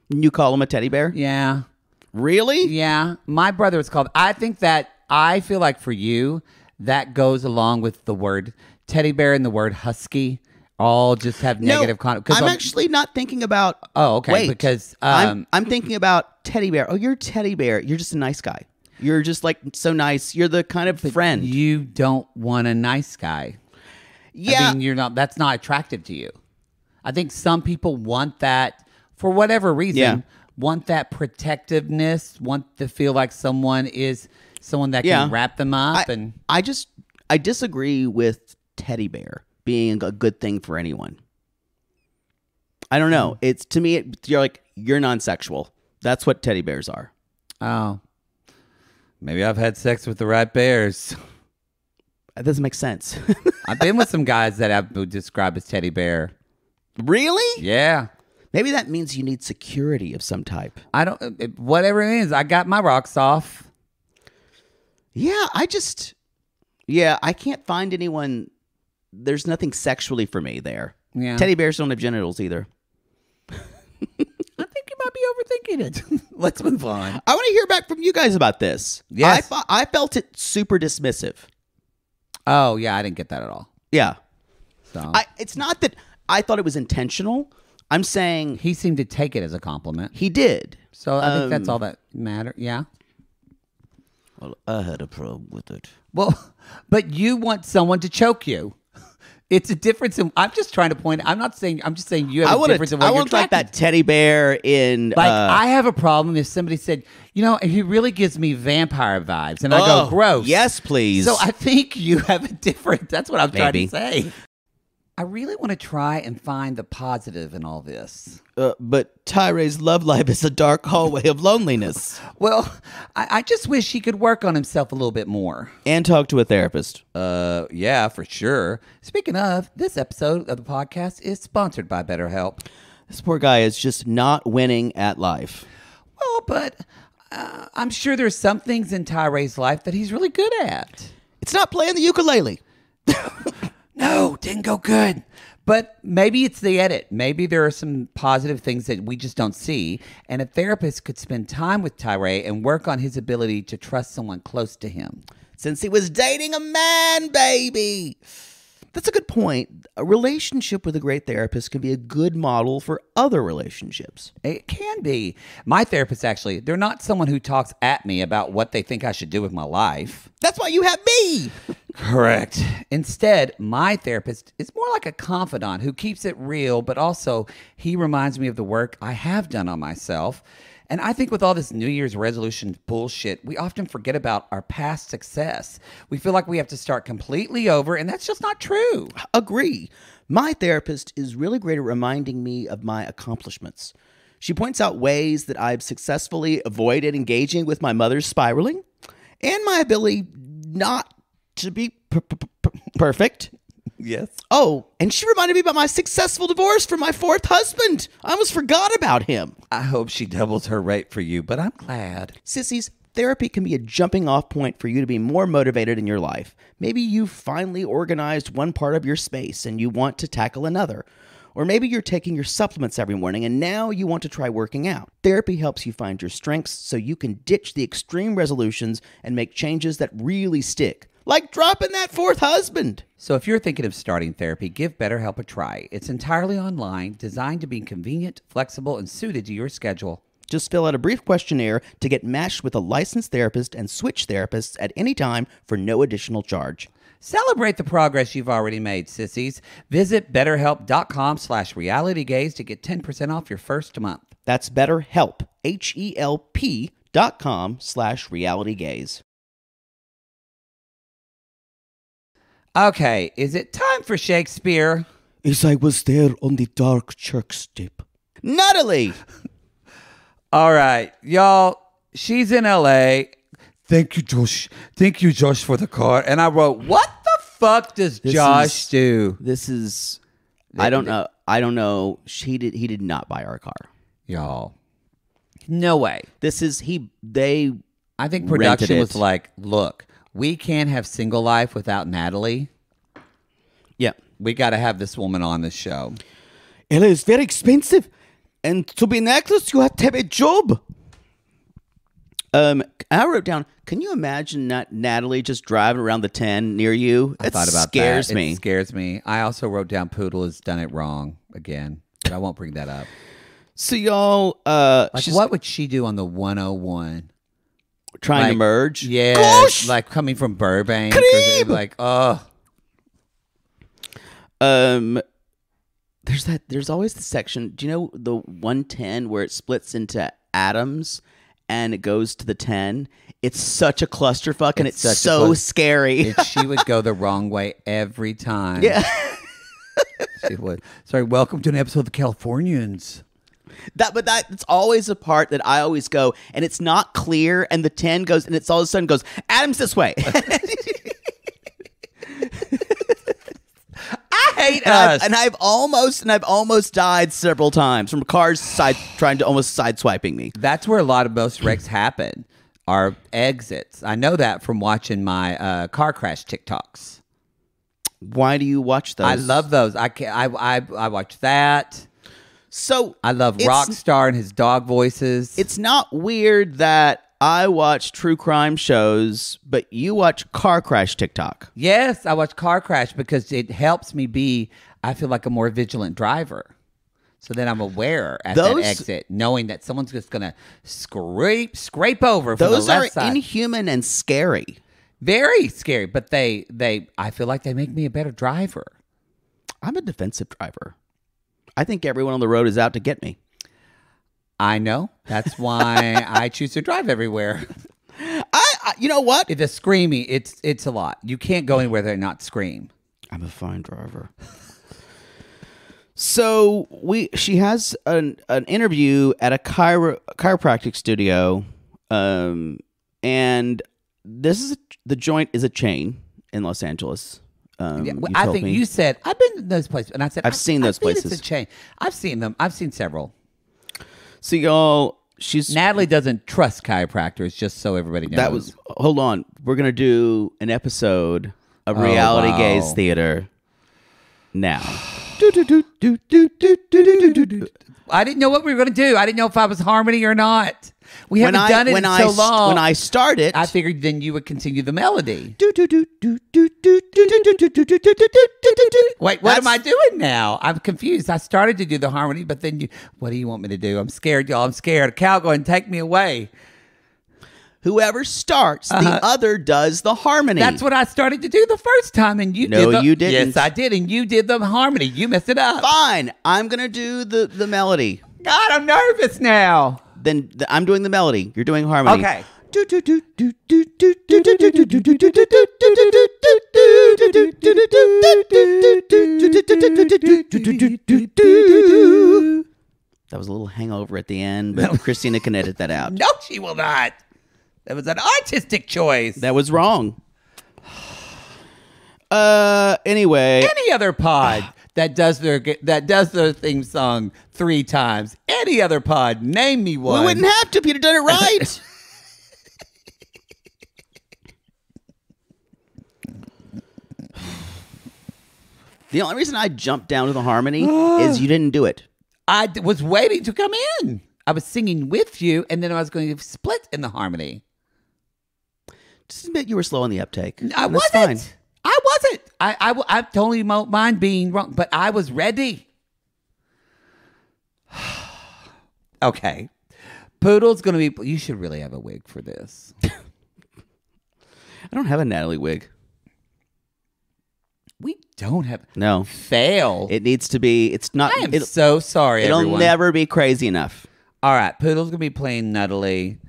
You call him a teddy bear? Yeah. Really? Yeah. My brother is called. I feel like for you, that goes along with the word teddy bear and the word husky. All just have negative connotations. I'm actually not thinking about. Oh, okay. Wait, because I'm thinking about teddy bear. Oh, you're a teddy bear. You're just a nice guy. You're just like so nice. You're the kind of friend. You don't want a nice guy. Yeah. I mean, you're not. That's not attractive to you. I think some people want that for whatever reason. Yeah. Want that protectiveness. Want to feel like someone that can wrap them up. I disagree with teddy bear being a good thing for anyone. I don't know. It's to me, you're non-sexual. That's what teddy bears are. Oh, maybe I've had sex with the right bears. That doesn't make sense. I've been with some guys that I would describe as teddy bear. Really? Yeah. Maybe that means you need security of some type. Whatever it means. I got my rocks off. Yeah, I can't find anyone. There's nothing sexually for me there. Yeah. Teddy bears don't have genitals either. I think you might be overthinking it. Let's move on. I want to hear back from you guys about this. Yes. I felt it super dismissive. Oh, yeah, I didn't get that at all. Yeah. So It's not that I thought it was intentional. I'm saying he seemed to take it as a compliment. he did. So I think that's all that matters. Yeah. Well, I had a problem with it. Well, but you want someone to choke you. It's a difference. I'm just trying to point. I'm just saying you have a difference in what you're like that teddy bear in. Like I have a problem if somebody said, he really gives me vampire vibes, and I go, gross. Yes, please. So I think you have a different. That's what I'm trying Maybe. to say. I really want to try and find the positive in all this. But Tyree's love life is a dark hallway of loneliness. Well, I just wish he could work on himself a little bit more. And talk to a therapist. Yeah, for sure. Speaking of, this episode of the podcast is sponsored by BetterHelp. This poor guy is just not winning at life. Well, but I'm sure there's some things in Tyree's life that he's really good at. It's not playing the ukulele. No, didn't go good. But maybe it's the edit. Maybe there are some positive things that we just don't see. And a therapist could spend time with Tyree and work on his ability to trust someone close to him. Since he was dating a man, baby. That's a good point. A relationship with a great therapist can be a good model for other relationships. It can be. My therapist, actually, they're not someone who talks at me about what they think I should do with my life. That's why you have me. Correct. Instead, my therapist is more like a confidant who keeps it real, but also he reminds me of the work I have done on myself. And I think with all this New Year's resolution bullshit, we often forget about our past success. We feel like we have to start completely over, and that's just not true. Agree. My therapist is really great at reminding me of my accomplishments. She points out ways that I've successfully avoided engaging with my mother's spiraling and my ability not to be perfect. Yes. Oh, and she reminded me about my successful divorce from my fourth husband. I almost forgot about him. I hope she doubles her rate for you, but I'm glad. Sissies, therapy can be a jumping off point for you to be more motivated in your life. Maybe you've finally organized one part of your space and you want to tackle another. Or maybe you're taking your supplements every morning and now you want to try working out. Therapy helps you find your strengths so you can ditch the extreme resolutions and make changes that really stick. Like dropping that fourth husband. So if you're thinking of starting therapy, give BetterHelp a try. It's entirely online, designed to be convenient, flexible, and suited to your schedule. Just fill out a brief questionnaire to get matched with a licensed therapist and switch therapists at any time for no additional charge. Celebrate the progress you've already made, sissies. Visit BetterHelp.com/realitygaze to get 10% off your first month. That's BetterHelp, HELP.com/realitygaze. Okay, is it time for Shakespeare? As I was there on the dark church step. Natalie! All right, y'all, she's in L.A. Thank you, Josh. Thank you, Josh, for the car. And I wrote, what the fuck does Josh do? This is, I don't know. He did not buy our car. Y'all, No way. I think production was like, look, we can't have Single Life without Natalie. Yeah. We got to have this woman on the show. Ella is very expensive. And to be an actress, you have to have a job. I wrote down, can you imagine Natalie just driving around the 10 near you? I thought about that. It scares me. I also wrote down Poodle has done it wrong again, but I won't bring that up. So y'all, what would she do on the 101? Trying to merge? Yeah. Gosh! Like coming from Burbank. Creep! Like, oh. There's always the section. Do you know the 110 where it splits into atoms and it goes to the 10? It's such a clusterfuck and it's so scary. She would go the wrong way every time. Yeah. She would. Sorry, welcome to an episode of the Californians. That's always a part that I always go, and it's not clear, and the 10 goes, and it's all of a sudden goes, Adam's this way. I hate us. And I've almost died several times from cars trying to almost sideswiping me. That's where a lot of most wrecks happen, are exits. I know that from watching my car crash TikToks. Why do you watch those? I love those. I watch that. So I love Rockstar and his dog voices. It's not weird that I watch true crime shows, but you watch car crash TikTok. Yes, I watch car crash because it helps me I feel like a more vigilant driver. So then I'm aware at that exit, knowing that someone's just going to scrape over from the left side. Those are inhuman and scary. Very scary, but I feel like they make me a better driver. I'm a defensive driver. I think everyone on the road is out to get me. I know. That's why I choose to drive everywhere. You know what? The screaming, it's a lot. You can't go anywhere that not scream. I'm a fine driver. So she has an interview at a chiropractic studio, and the joint is a chain in Los Angeles. I think you said I've been in those places, and I said I've seen those places. It's a chain. I've seen them. I've seen several. So y'all, Natalie doesn't trust chiropractors. Just so everybody knows. Hold on. We're gonna do an episode of Reality Gaze Theater now. I didn't know what we were going to do. I didn't know if I was harmony or not. We haven't done it in so long. When I started, I figured then you would continue the melody. Wait, what am I doing now? I'm confused. I started to do the harmony, but then what do you want me to do? I'm scared, y'all. I'm scared. Cal, go and take me away. Whoever starts, the other does the harmony. That's what I started to do the first time, and you did. No, you didn't. Yes, I did, and you did the harmony. You messed it up. Fine, I'm gonna do the melody. God, I'm nervous now. Then I'm doing the melody. You're doing harmony. Okay. That was a little hangover at the end, but Christina can edit that out. No, she will not. That was an artistic choice. That was wrong. Anyway, any other pod that does their theme song 3 times. Any other pod, name me one. We wouldn't have to if you'd have done it right. The only reason I jumped down to the harmony is you didn't do it. I was waiting to come in. I was singing with you, and then I was going to split in the harmony. Just admit you were slow on the uptake. I wasn't. Fine. I wasn't. I totally don't mind being wrong, but I was ready. Okay. Poodle's going to be... You should really have a wig for this. I don't have a Natalie wig. We don't have... No. Fail. It needs to be... It's not... I am so sorry, It'll everyone. never be crazy enough. All right. Poodle's going to be playing Natalie.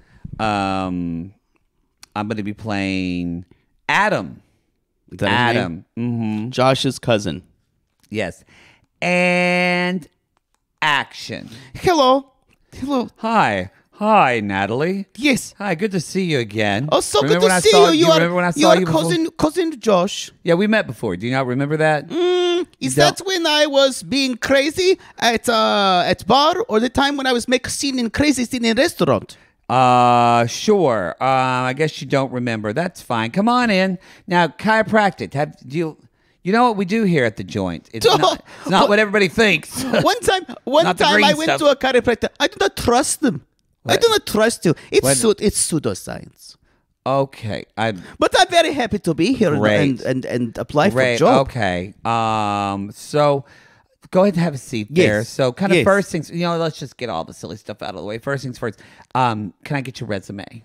I'm going to be playing Adam. Is that his Adam. Mm-hmm. Josh's cousin. Yes. And action. Hello. Hi. Hi, Natalie. Yes. Hi, good to see you again. Oh, so Remember good when to I see saw you. remember when I saw you before? cousin Josh. Yeah, we met before. Do you not remember that? Is that when I was being crazy at bar, or the time when I was making crazy scene in restaurant? Sure. I guess you don't remember. That's fine. Come on in. Now, chiropractic. You know what we do here at the joint? It's not what everybody thinks. One time I went to a chiropractor. I do not trust them. I do not trust you. It's pseudoscience. Okay. But I'm very happy to be here and apply for a job. Okay. So go ahead and have a seat there. So kind of first things, let's just get all the silly stuff out of the way. First things first. Can I get your resume?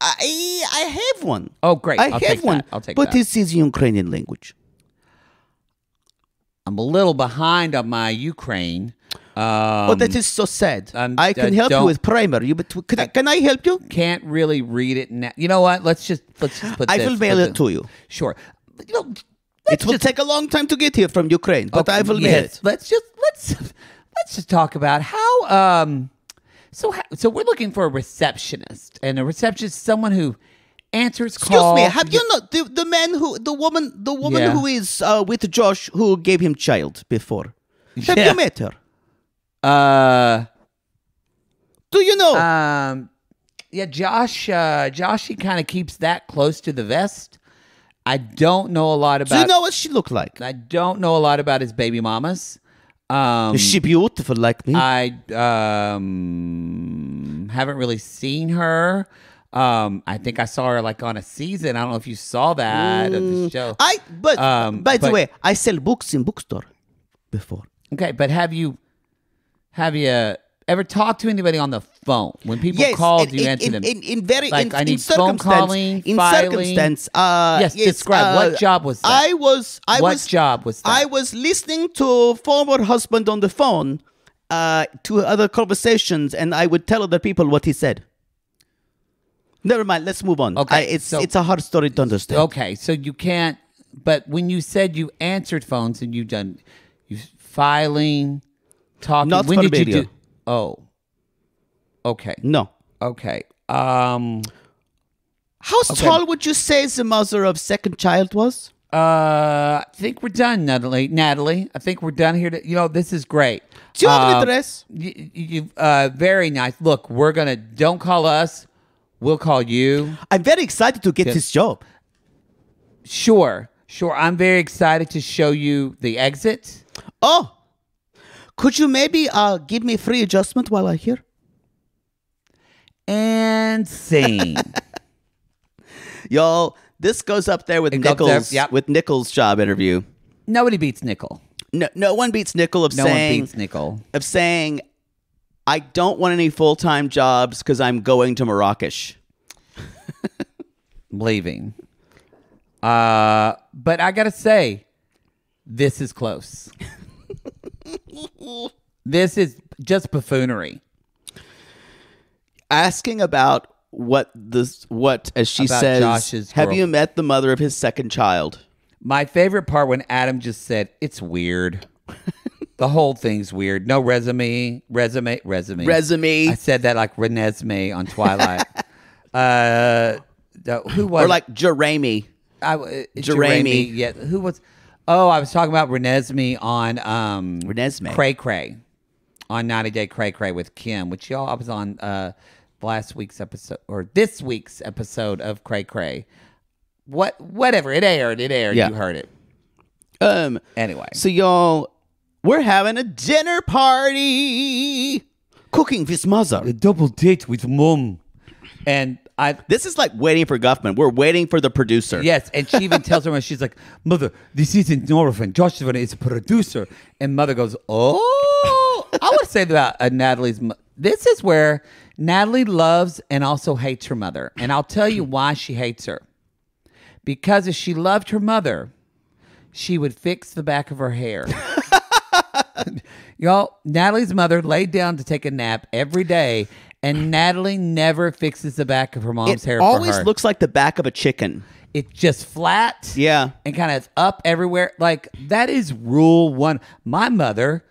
I have one. Oh, great. I'll take one. But this is Ukrainian language. I'm a little behind on my Ukraine. That is so sad. I can help you with primary. Can I help you? Can't really read it now. You know what? Let's just put I will mail it to you. Sure. It will take a long time to get here from Ukraine, but I will mail it. Let's just talk about how. So we're looking for a receptionist, and a receptionist is someone who answers calls. Excuse me. Have you not the woman who is with Josh, who gave him child before? Have you met her? Do you know? Yeah, Josh. He kind of keeps that close to the vest. I don't know a lot about. Do you know what she looked like? I don't know a lot about his baby mamas. Is she beautiful like me? I haven't really seen her. I think I saw her like on a season. I don't know if you saw that of the show. By the way, I sell books in bookstore before. Okay, but have you ever talked to anybody on the phone? When people called, you answered them. I need phone calling, filing. Yes, describe what job was that? What job was that? I was listening to former husband on the phone, to other conversations, and I would tell other people what he said. Never mind. Let's move on. Okay, it's a hard story to understand. Okay, so you can't. But when you said you answered phones and you filing, talking. Not when for did video. you do? Oh. Okay. No. Okay. How tall would you say the mother of second child was? I think we're done, Natalie. I think we're done here. This is great. Do you have an address? Very nice. Look, don't call us. We'll call you. I'm very excited to get this job. Sure. I'm very excited to show you the exit. Oh, could you maybe give me free adjustment while I'm here? And scene. Y'all, this goes up there with Nichols. With Nichols' job interview. Nobody beats Nickel. No one beats Nickel of saying, I don't want any full-time jobs because I'm going to Marrakesh. Leaving. But I gotta say, this is close. This is just buffoonery. Asking about as she about says, Josh's have you met the mother of his second child? My favorite part when Adam just said, it's weird. The whole thing's weird. No resume. Resume. I said that like Renesmee on Twilight. Who was? Or like Jeremy. Jeremy. Yeah. Who was? Oh, I was talking about Renesmee on Renesmee. Cray Cray on 90 Day Cray Cray with Kim, which I was on last week's episode or this week's episode of Cray Cray. Whatever. It aired. Yeah. You heard it. Anyway. So y'all, we're having a dinner party. Cooking with mother. A double date with mom. And this is like waiting for Guffman. We're waiting for the producer. Yes, and she even tells her, she's like, Mother, this isn't Norafin. Joshua is a producer. And Mother goes, oh. I want to say about Natalie's. This is where Natalie loves and also hates her mother. And I'll tell you why she hates her. Because if she loved her mother, she would fix the back of her hair. Y'all, Natalie's mother laid down to take a nap every day, and Natalie never fixes the back of her mom's hair for her. It always looks like the back of a chicken. It's just flat. Yeah. And kind of up everywhere. Like, that is rule one. My mother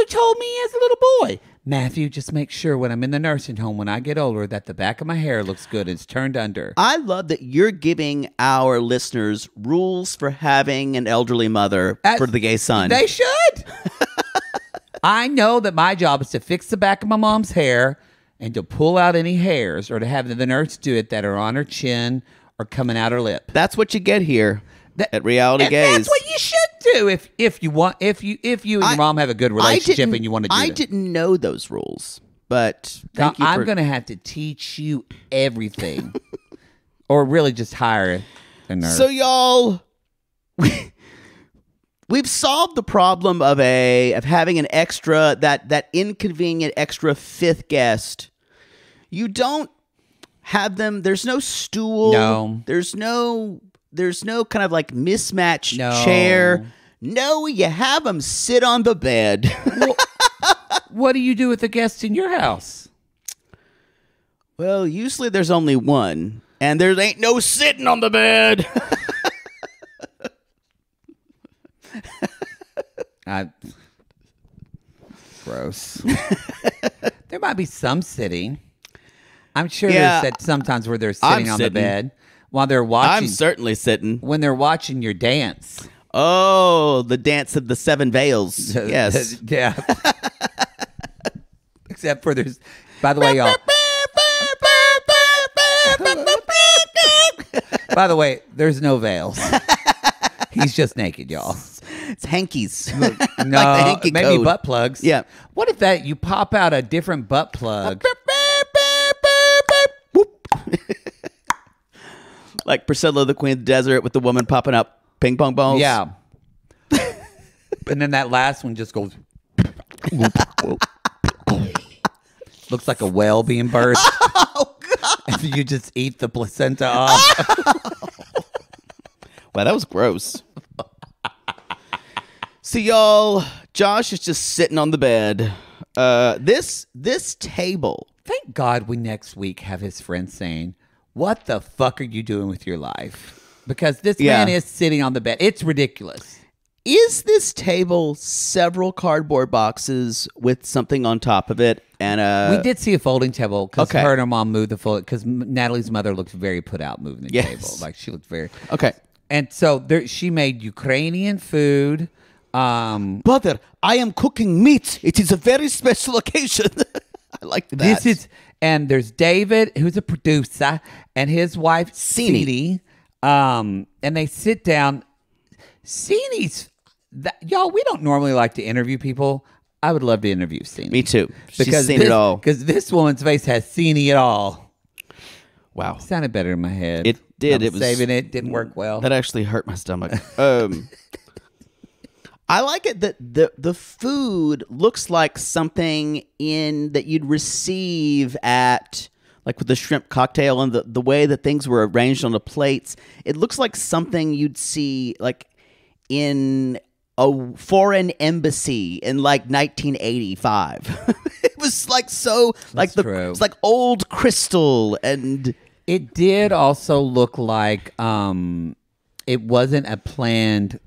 told me as a little boy, Matthew, just make sure when I'm in the nursing home, when I get older, that the back of my hair looks good. It's turned under. I love that you're giving our listeners rules for having an elderly mother for the gay son. They should. I know that my job is to fix the back of my mom's hair and to pull out any hairs, or to have the nurse do it that are on her chin or coming out her lip. That's what you get here at Reality Gaze. That's what you should do if you want. If you and your mom have a good relationship and you want to do it. I didn't know those rules, but thank you. I'm going to have to teach you everything, or really just hire a nurse. So y'all, we've solved the problem of having an extra that inconvenient extra fifth guest. You don't have them. There's no stool. No. There's no kind of like mismatched chair. No, you have them sit on the bed. Well, what do you do with the guests in your house? Well, usually there's only one, and there ain't no sitting on the bed. Gross. There might be some sitting. I'm sure there's sometimes where they're sitting on the bed while they're watching. I'm certainly sitting. When they're watching your dance. Oh, the dance of the seven veils. Yes. Yeah. Except for there's, by the way, y'all. By the way, there's no veils. He's just naked, y'all. It's hankies. No, like the hanky maybe code. butt plugs. Yeah. What if that you pop out a different butt plug? Like Priscilla, the Queen of the Desert, with the woman popping up ping pong balls. Yeah. And then that last one just goes. Looks like a whale being birthed. Oh, God. And you just eat the placenta off. Wow, that was gross. So, y'all, Josh is just sitting on the bed. This table. Thank God we next week have his friend saying, "What the fuck are you doing with your life?" Because this man is sitting on the bed. It's ridiculous. Is this table several cardboard boxes with something on top of it? And we did see a folding table because her and her mom moved the fold. Because Natalie's mother looked very put out moving the table. Like she looked very And so she made Ukrainian food. Brother, I am cooking meat. It is a very special occasion. I like that. And there's David, who's a producer, and his wife, Sini. And they sit down. Sini's, y'all, we don't normally like to interview people. I would love to interview Sini. Me too. Because she's seen it all. Because this woman's face has Sini it all. Wow. It sounded better in my head. It did. It was saving it. Didn't work well. That actually hurt my stomach. I like it that the food looks like something that you'd receive at, like with the shrimp cocktail, and the way that things were arranged on the plates. It looks like something you'd see like in a foreign embassy in like 1985. It was like it's like old crystal, and it did also look like it wasn't a planned.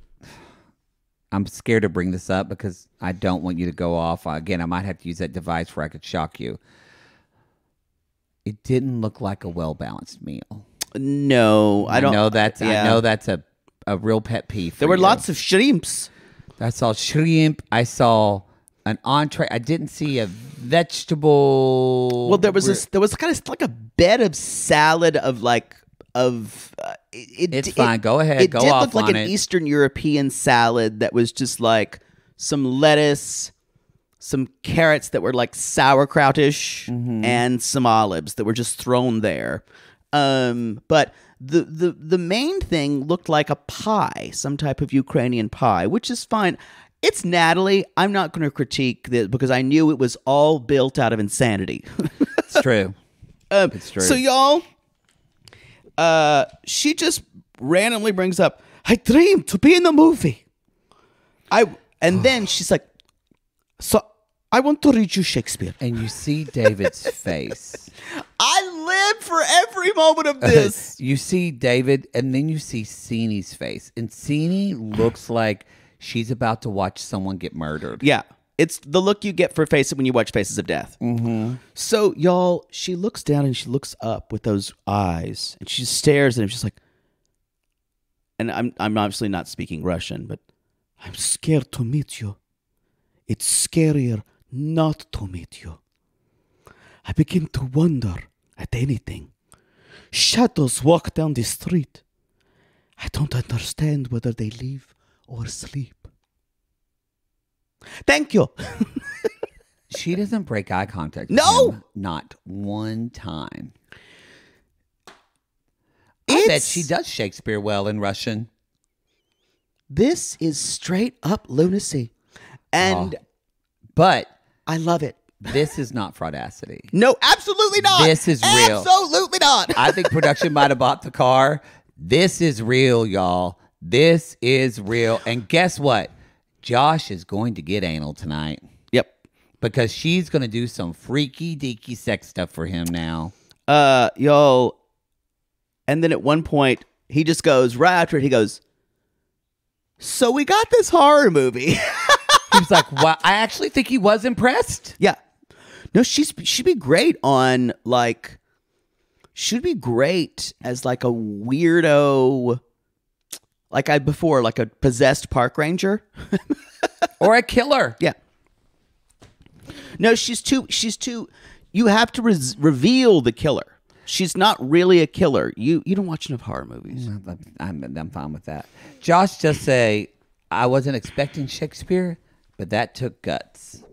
I'm scared to bring this up because I don't want you to go off. Again, I might have to use that device where I could shock you. It didn't look like a well-balanced meal. No, I don't. I know that's a real pet peeve for There were you. lots of shrimps. I saw shrimp. I saw an entree. I didn't see a vegetable. Well, there was kind of like a bed of salad of like it's fine. Go ahead. It go did off look like on an it. Eastern European salad that was just like some lettuce, some carrots that were like sauerkrautish, and some olives that were just thrown there. But the main thing looked like a pie, some type of Ukrainian pie, which is fine. It's Natalie. I'm not going to critique this because I knew it was all built out of insanity. It's true. It's true. So y'all, she just randomly brings up, "I dreamed to be in the movie." And then she's like, "So I want to read you Shakespeare." And you see David's face. I live for every moment of this. You see David, and then you see Sini's face. And Sini looks like she's about to watch someone get murdered. Yeah. It's the look you get for when you watch Faces of Death. Mm-hmm. So, y'all, she looks down and she looks up with those eyes, and she stares at him. She's like, and I'm obviously not speaking Russian, but I'm scared to meet you. It's scarier not to meet you. I begin to wonder at anything. Shadows walk down the street. I don't understand whether they live or sleep. Thank you. She doesn't break eye contact. No! With him, not one time. I bet she does Shakespeare well in Russian. This is straight up lunacy. And but I love it. This is not fraudacity. No, absolutely not. This is real. Absolutely not. I think production might have bought the car. This is real, y'all. This is real. And guess what? Josh is going to get anal tonight. Yep. Because she's going to do some freaky deaky sex stuff for him now. Yo. And then at one point, he just goes, right after it, he goes, so we got this horror movie. He was like, wow. I actually think he was impressed. Yeah. No, she'd be great on, like, she'd be great as, like, a weirdo, like I before, like a possessed park ranger. Or a killer. Yeah. No, she's too, you have to reveal the killer. She's not really a killer. You don't watch enough horror movies. I'm fine with that. Josh just say, I wasn't expecting Shakespeare, but that took guts.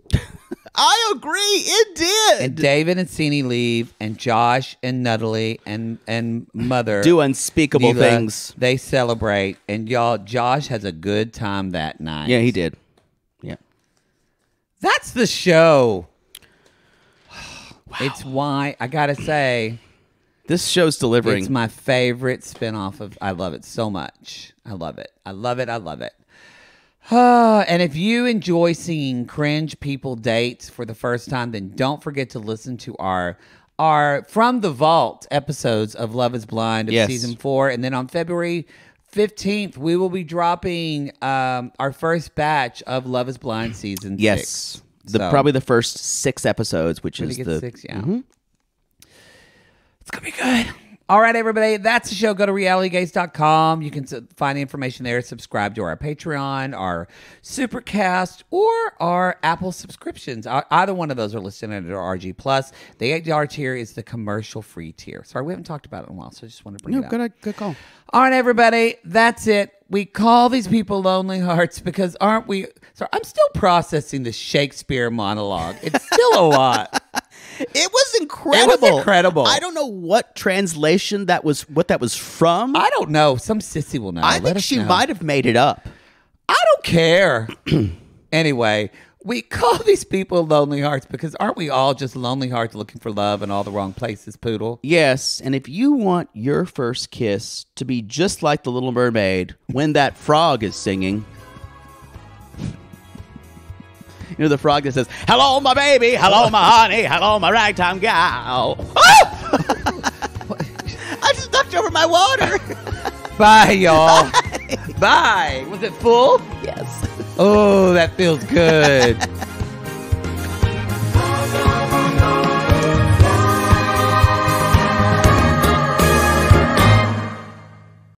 I agree. It did. And David and Cene leave, and Josh and Natalie and Mother do unspeakable Nila, things. They celebrate, and y'all, Josh has a good time that night. Yeah, he did. Yeah. That's the show. Wow. It's why, I gotta say, this show's delivering. It's my favorite spinoff of, I love it so much. I love it. I love it. I love it. And if you enjoy seeing cringe people date for the first time, then don't forget to listen to our From the Vault episodes of Love is Blind of season 4. And then on February 15th, we will be dropping our first batch of Love is Blind season 6. Probably the first 6 episodes, which is the 6, yeah. Mm-hmm. It's going to be good. All right, everybody, that's the show. Go to realitygaze.com. You can find the information there. Subscribe to our Patreon, our Supercast, or our Apple subscriptions. Either one of those are listed under RG+. The $8 tier is the commercial-free tier. Sorry, we haven't talked about it in a while, so I just want to bring it up. Good call. All right, everybody, that's it. We call these people lonely hearts because aren't we? Sorry, I'm still processing the Shakespeare monologue. It's still a lot. It was incredible. It was incredible. I don't know what translation that was from. I don't know. Some sissy will know. I think she might have made it up. I don't care. Anyway, we call these people lonely hearts because aren't we all just lonely hearts looking for love in all the wrong places, Poodle? Yes, and if you want your first kiss to be just like the Little Mermaid when that frog is singing... You know the frog that says, hello, my baby, hello, my honey, hello, my ragtime gal. I just knocked over my water. Bye, y'all. Bye. Was it full? Yes. Oh, that feels good.